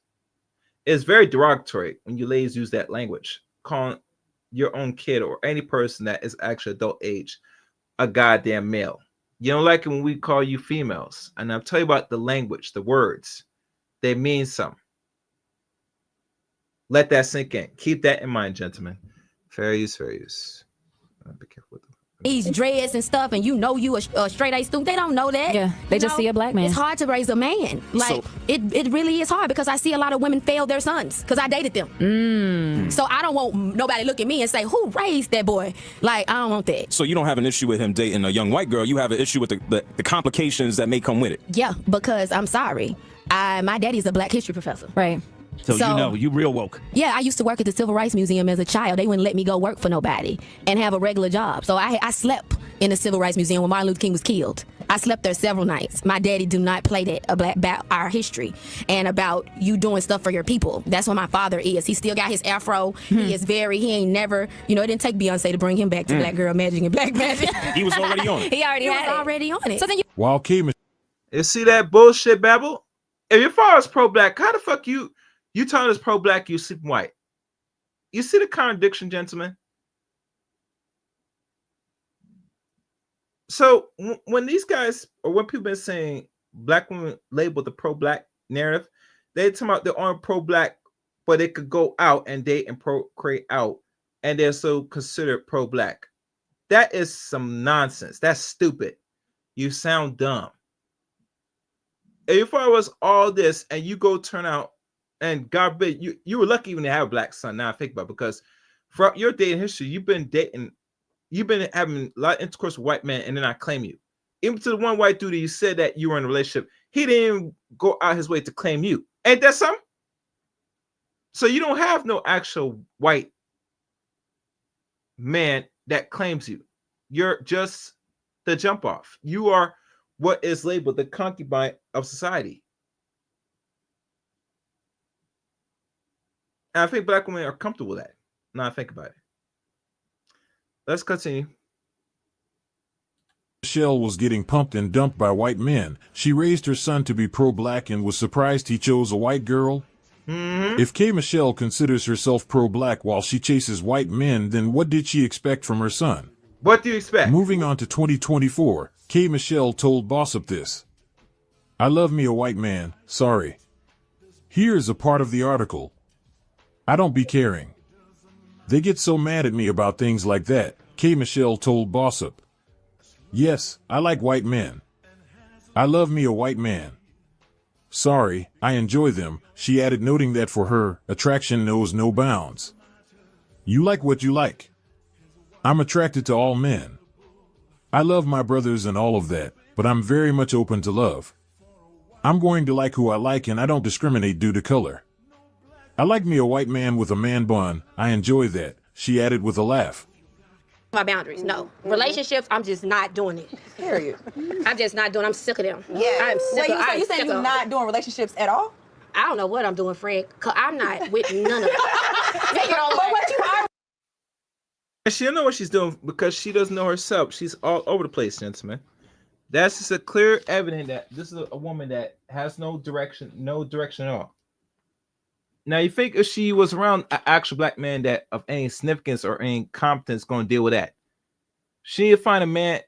It's very derogatory when you ladies use that language, calling your own kid or any person that is actually adult age a goddamn male. You don't like it when we call you females. And I'll tell you about the language, the words. They mean something. Let that sink in. Keep that in mind, gentlemen. Fair use, fair use. Be careful with them. These dreads and stuff, and you a straight A student. They don't know that. Yeah, they You just see a black man. It's hard to raise a man. Like it really is hard because I see a lot of women fail their sons because I dated them. So I don't want nobody look at me and say, who raised that boy? Like, I don't want that. So you don't have an issue with him dating a young white girl. You have an issue with the complications that may come with it. Yeah, because I'm sorry. My daddy's a black history professor. Right. So you know, you real woke. Yeah, I used to work at the Civil Rights Museum as a child. They wouldn't let me go work for nobody and have a regular job. So I slept in the Civil Rights Museum when Martin Luther King was killed. I slept there several nights. My daddy do not play that about our history and about you doing stuff for your people. That's what my father is. He still got his afro. He ain't never, it didn't take Beyonce to bring him back to Black Girl Magic and Black Magic. He was already on it. He already was already on it. So then While K. You see that bullshit, Babel? If your father's pro-black, how the fuck you telling us pro-black, you sleeping white? You see the contradiction, gentlemen? So when these guys, or when people been saying black women labeled the pro-black narrative, they talking about they're on pro-black, but they could go out and date and procreate out, and they're so considered pro-black. That is some nonsense. That's stupid. You sound dumb. If I was all this and you go turn out, and God forbid, you were lucky even to have a black son. Now I think about it, because for your dating history, you've been having a lot of intercourse with white men, and then I claim you. Even to the one white dude that you said that you were in a relationship, he didn't even go out his way to claim you. Ain't that something? So you don't have no actual white man that claims you. You're just the jump off. You are what is labeled the concubine of society. And I think black women are comfortable with that. Now I think about it. Let's continue. Michelle was getting pumped and dumped by white men. She raised her son to be pro-black and was surprised he chose a white girl. If K. Michelle considers herself pro-black while she chases white men, then what did she expect from her son? What do you expect? Moving on to 2024, K. Michelle told Boss Up this. I love me a white man, sorry. Here's a part of the article. I don't be caring. They get so mad at me about things like that, K. Michelle told Boss Up. Yes, I like white men. I love me a white man. Sorry, I enjoy them, she added, noting that for her, attraction knows no bounds. You like what you like. I'm attracted to all men. I love my brothers and all of that, but I'm very much open to love. I'm going to like who I like, and I don't discriminate due to color. I like me a white man with a man bun. I enjoy that, she added with a laugh. My boundaries, no. Relationships, I'm just not doing it. Period. I'm just not doing. I'm sick of them. Yeah. I'm sick of. You saying you're not doing relationships at all? I don't know what I'm doing, Fred. Cause I'm not with none of them. Take it all. But what you are. And she don't know what she's doing because she doesn't know herself. She's all over the place, gentlemen. That's just a clear evidence that this is a woman that has no direction at all. Now, you think if she was around an actual black man that of any significance or any competence going to deal with that, she would find a man.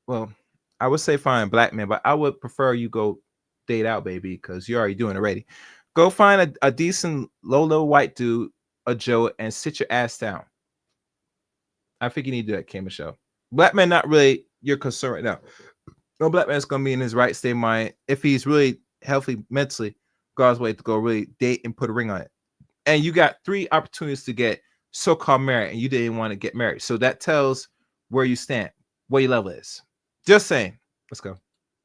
Well, I would say find a black man, but I would prefer you go date out, baby, because you're already doing it already. Go find a decent low white dude, a Joe, and sit your ass down. I think you need to do that, K. Michelle. Black man, not really your concern right now. No black man's going to be in his right state of mind if he's really healthy mentally. God's way to go really date and put a ring on it. And you got 3 opportunities to get so-called married, and you didn't want to get married. So that tells where you stand, what your level is. Just saying. Let's go.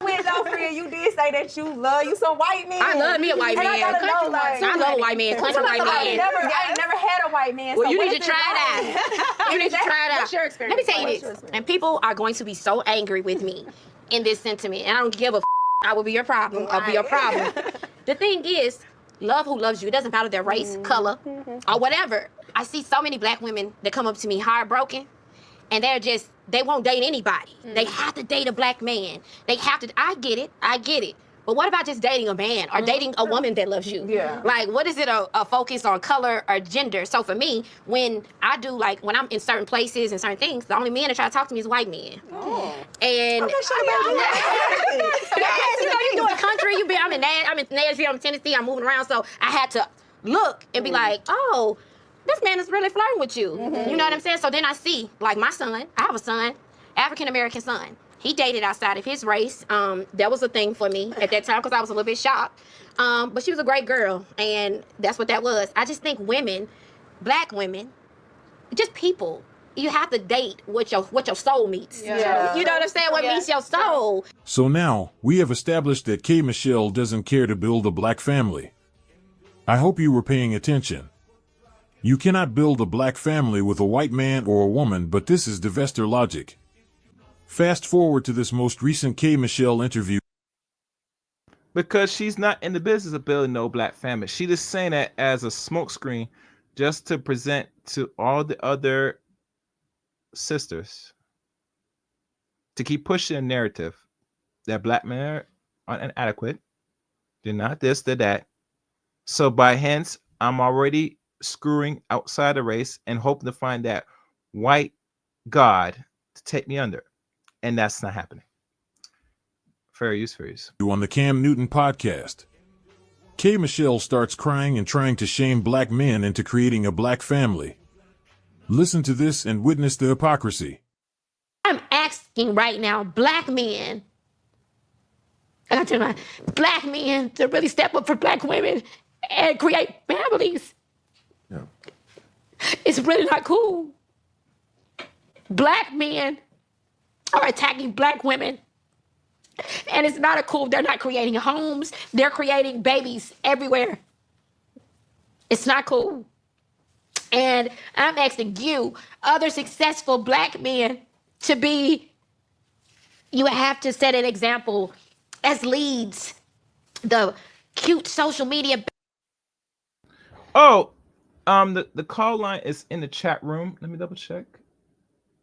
You did say that you love you some white men. I love me a white man. I gotta know, like, I love a white man. Country white man. I ain't never had a white man. Well, so you need to try it out. You need to try it out. What's your experience? Let me tell you this. And people are going to be so angry with me in this sentiment. And I don't give a I will be your problem. I'll be your problem. The thing is, love who loves you. It doesn't matter their race, color, or whatever. I see so many black women that come up to me heartbroken, and they won't date anybody. They have to date a black man. They have to. I get it. But what about just dating a man or dating a woman that loves you? Yeah. Like, what is it a focus on color or gender? So for me, when I do, like, when I'm in certain places and certain things, the only men that try to talk to me is white men. Oh. And you do a country, I'm in Nashville, I'm in Tennessee, I'm moving around, so I had to look and be like, oh, this man is really flirting with you. You know what I'm saying? So then I see, like my son, I have a son, African-American son. He dated outside of his race. That was a thing for me at that time because I was a little bit shocked. But she was a great girl, and that's what that was. I just think women, black women, just people, you have to date what your soul meets. Yeah. You know what I'm saying? What meets your soul. So now, we have established that K. Michelle doesn't care to build a black family. I hope you were paying attention. You cannot build a black family with a white man or a woman, but this is divestiture logic. Fast forward to this most recent K. Michelle interview. Because she's not in the business of building no black family. She just saying that as a smokescreen just to present to all the other sisters to keep pushing a narrative that black men are inadequate. They're not this, they're that. So by hence, I'm already screwing outside the race and hoping to find that white God to take me under. And that's not happening. Fair use. On the Cam Newton podcast, K. Michelle starts crying and trying to shame black men into creating a black family. Listen to this and witness the hypocrisy. I'm asking right now, black men, I got to my black men to really step up for black women and create families. Yeah. It's really not cool. Black men are attacking black women. And it's not cool. They're not creating homes. They're creating babies everywhere. It's not cool. And I'm asking you, other successful black men, to be, you have to set an example as leads. The cute social media. Oh, the call line is in the chat room. Let me double check.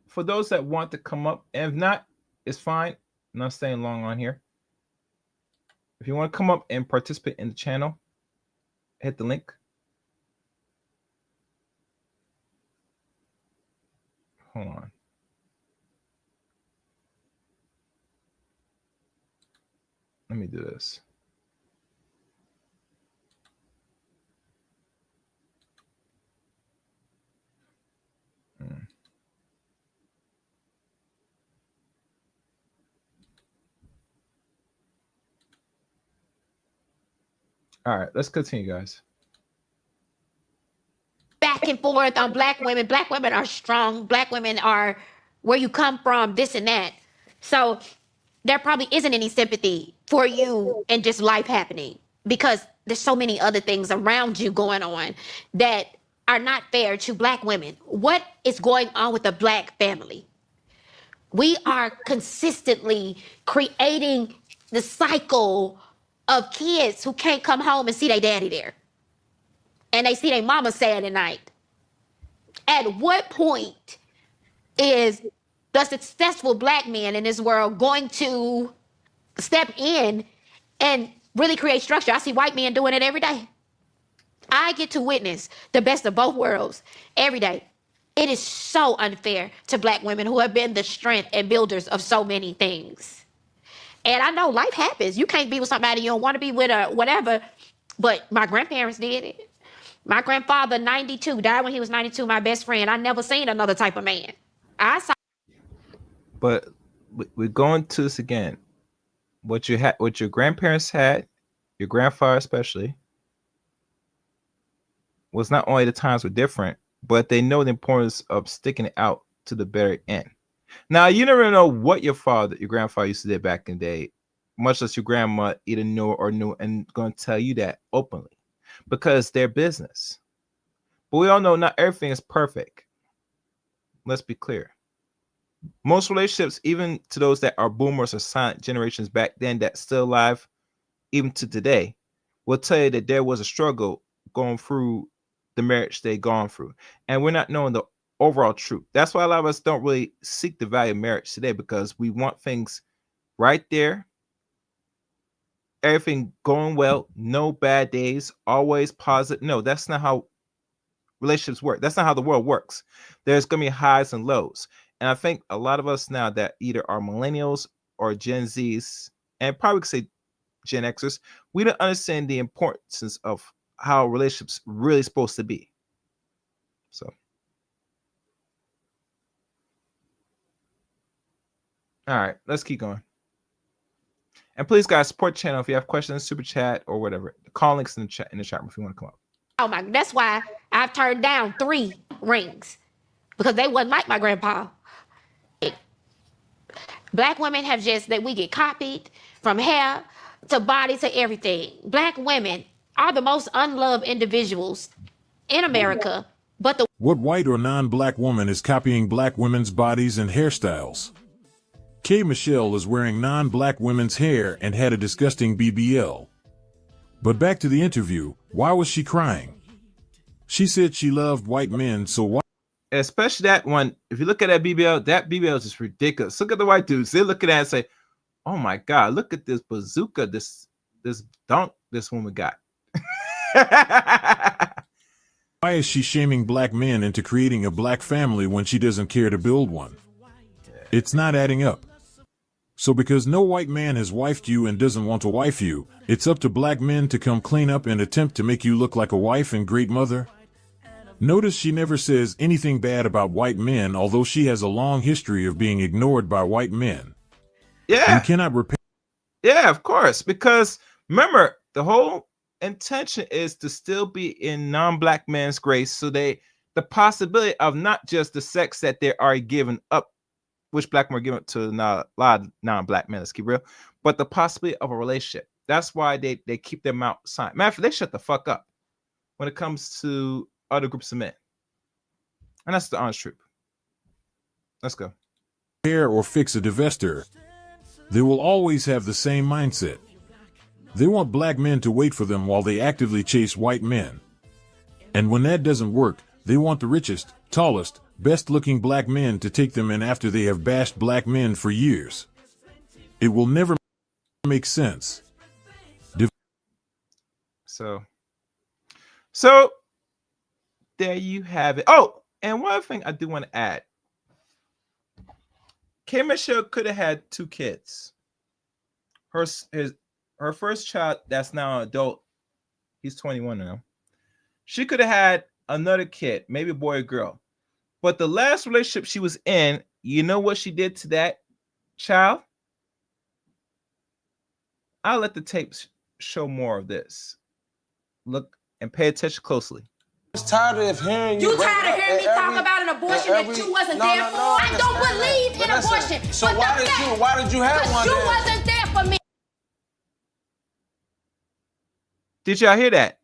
For those that want to come up, and if not, it's fine. I'm not staying long on here. If you want to come up and participate in the channel, hit the link. Hold on. Let me do this. All right, let's continue, guys. Back and forth on black women. Black women are strong. Black women are where you come from, this and that. So there probably isn't any sympathy for you and just life happening because there's so many other things around you going on that are not fair to black women. What is going on with the black family? We are consistently creating the cycle of kids who can't come home and see their daddy there. And they see their mama sad at night. At what point is the successful black man in this world going to step in and really create structure? I see white men doing it every day. I get to witness the best of both worlds every day. It is so unfair to black women who have been the strength and builders of so many things. And I know life happens. You can't be with somebody you don't want to be with or whatever. But my grandparents did it. My grandfather, 92, died when he was 92, my best friend. I never seen another type of man. I saw. But we're going to this again. What your grandparents had, your grandfather especially, was not only the times were different, but they know the importance of sticking it out to the very end. Now, you never know what your grandfather used to do back in the day, much less your grandma either knew or knew and going to tell you that openly because they're business. But we all know not everything is perfect. Let's be clear. Most relationships, even to those that are boomers or silent generations back then that's still alive, even to today, will tell you that there was a struggle going through the marriage they've gone through. And we're not knowing the overall truth. That's why a lot of us don't really seek the value of marriage today, because we want things right there, everything going well, no bad days, always positive. No, that's not how relationships work. That's not how the world works. There's going to be highs and lows. And I think a lot of us now that either are millennials or Gen Zs, and probably could say Gen Xers, we don't understand the importance of how relationships really supposed to be. So, all right, let's keep going. And please, guys, support the channel if you have questions, super chat or whatever. The call links in the chat room if you want to come up. Oh my, that's why I've turned down 3 rings because they wasn't like my grandpa. Black women have just that we get copied from hair to body to everything. Black women are the most unloved individuals in America, but the What white or non-black woman is copying black women's bodies and hairstyles? K. Michelle is wearing non-black women's hair and had a disgusting BBL. But back to the interview, why was she crying? She said she loved white men, so why? Especially that one. If you look at that BBL is just ridiculous. Look at the white dudes. They look at that and say, "Oh my God, look at this bazooka, this dunk this woman got." Why is she shaming black men into creating a black family when she doesn't care to build one? It's not adding up. So because no white man has wifed you and doesn't want to wife you, it's up to black men to come clean up and attempt to make you look like a wife and great mother? Notice she never says anything bad about white men, although she has a long history of being ignored by white men. Yeah. You cannot repair. Yeah, of course. Because remember, the whole intention is to still be in non-black men's grace. So the possibility of not just the sex that they are giving up, which black men are giving up to a lot of non-black men, let's keep real, but the possibility of a relationship. That's why they keep their mouth silent. Matter of fact, they shut the fuck up when it comes to other groups of men. And that's the honest truth. Let's go. Or fix a divestiture. They will always have the same mindset. They want black men to wait for them while they actively chase white men. And when that doesn't work, they want the richest, tallest, best-looking black men to take them in after they have bashed black men for years. It will never make sense. So there you have it. Oh, and one other thing I do want to add. K. Michelle could have had 2 kids. Her first child, that's now an adult, he's 21 now. She could have had another kid, maybe a boy or girl. But the last relationship she was in, you know what she did to that child? I'll let the tapes show more of this. Look and pay attention closely. I was tired of hearing you. You tired of hearing me talk about an abortion that you wasn't there for? I don't believe in abortion. So why did you have one? You wasn't there for me. Did y'all hear that?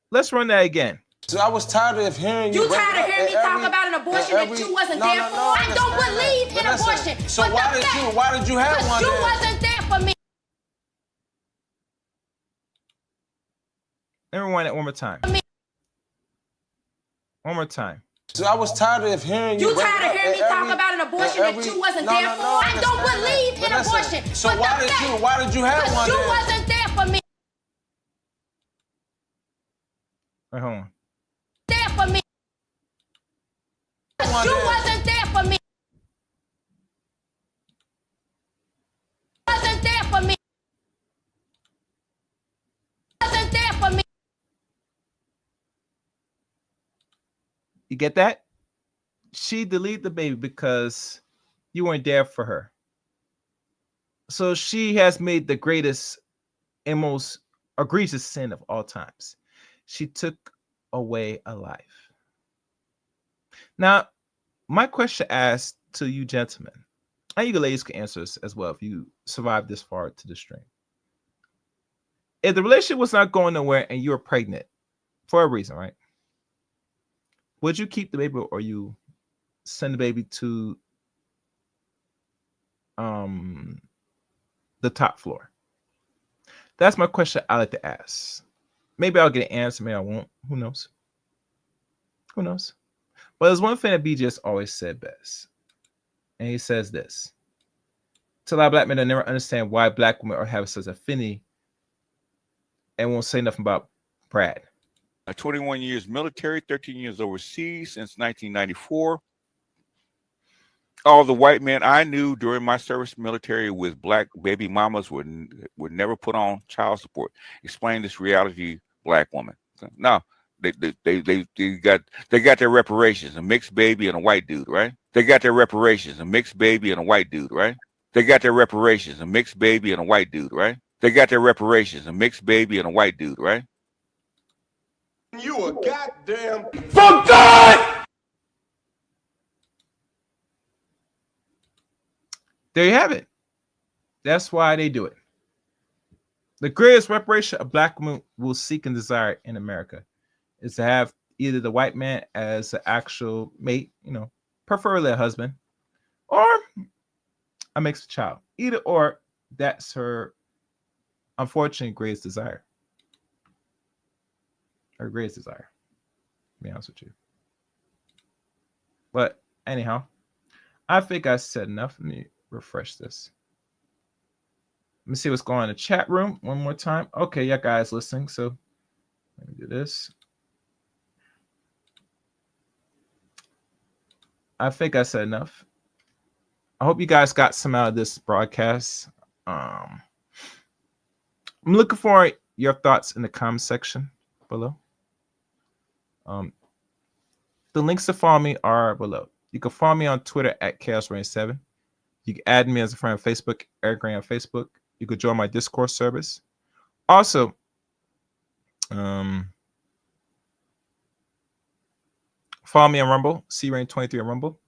Let's run that again. So I was tired of hearing you. You tired of hearing me talk about an abortion that you wasn't there for? I don't believe in abortion. So why did you have one? You wasn't there for me. Let me rewind that one more time. One more time. So I was tired of hearing you. You tired of hearing me talk about an abortion that you wasn't there for? I don't believe in abortion. So why did you have one? You wasn't there for me. Wait, hold on. There for me. You wasn't there for me. Wasn't there for me. Wasn't there for me. You get that? She deleted the baby because you weren't there for her. So she has made the greatest and most egregious sin of all times. She took away a life. Now, my question asked to you gentlemen, and you ladies can answer this as well if you survived this far to the stream. If the relationship was not going nowhere and you were pregnant for a reason, right? Would you keep the baby or you send the baby to the top floor? That's my question I like to ask. Maybe I'll get an answer, maybe I won't. Who knows? Who knows? But there's one thing that B just always said best. And he says this. To a lot of black men that never understand why black women are having such affinity and won't say nothing about Brad. 21 years military, 13 years overseas since 1994. All the white men I knew during my service military with black baby mamas would never put on child support. Explain this reality, black woman. Now, they got their reparations, a mixed baby and a white dude, right? They got their reparations, a mixed baby and a white dude, right? They got their reparations, a mixed baby and a white dude, right? They got their reparations, a mixed baby and a white dude, right? You a goddamn From God! There you have it. That's why they do it. The greatest reparation a black woman will seek and desire in America is to have either the white man as an actual mate, preferably a husband, or a mixed child. Either or, that's her, unfortunately, greatest desire. Her greatest desire, to be honest with you. But anyhow, I think I said enough. Let me refresh this. Let me see what's going on in the chat room one more time. Okay, yeah, guys listening. So let me do this. I think I said enough. I hope you guys got some out of this broadcast. I'm looking for your thoughts in the comment section below. The links to follow me are below. You can follow me on Twitter at ChaosRain7. You can add me as a friend on Facebook, Eric Ray on Facebook. You could join my discourse service. Also, follow me on Rumble, CRain23 on Rumble.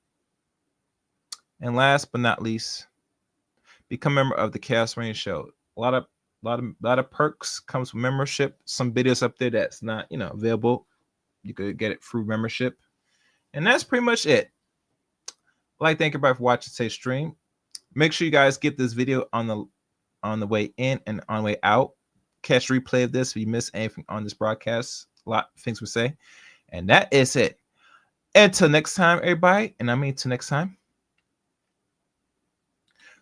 And last but not least, become a member of the Chaos Rain Show. A lot of perks comes with membership. Some videos up there that's not available. You could get it through membership. And that's pretty much it. I'd like to thank everybody for watching today's stream. Make sure you guys get this video on the way in and on the way out. Catch replay of this if you miss anything on this broadcast. A lot of things we say. And that is it. Until next time, everybody. And I mean till next time.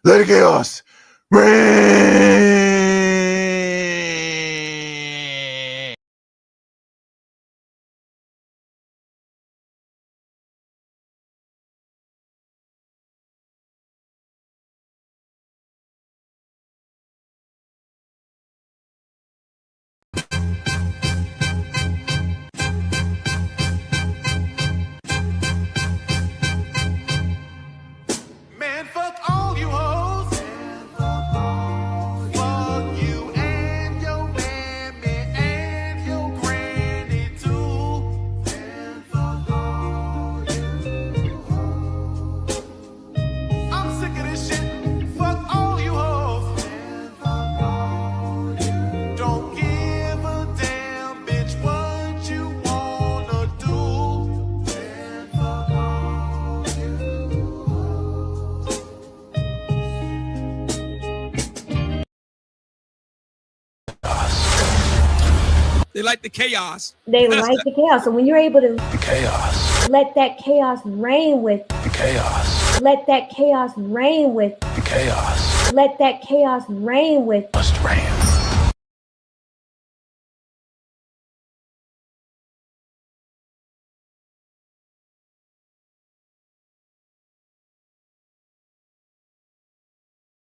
Let it chaos reign. Man, fuck all you hoes. Fuck you and your mammy and your granny too. And fuck all you hoes. I'm sick of this shit. Fuck all you hoes. And fuck all you. Don't give a damn, bitch, what you wanna do. And fuck all you hoes. They like the chaos. They like the chaos. So when you're able to Chaos. let that chaos reign with, Chaos. let that chaos reign with, Chaos. let that chaos reign with, Must reign.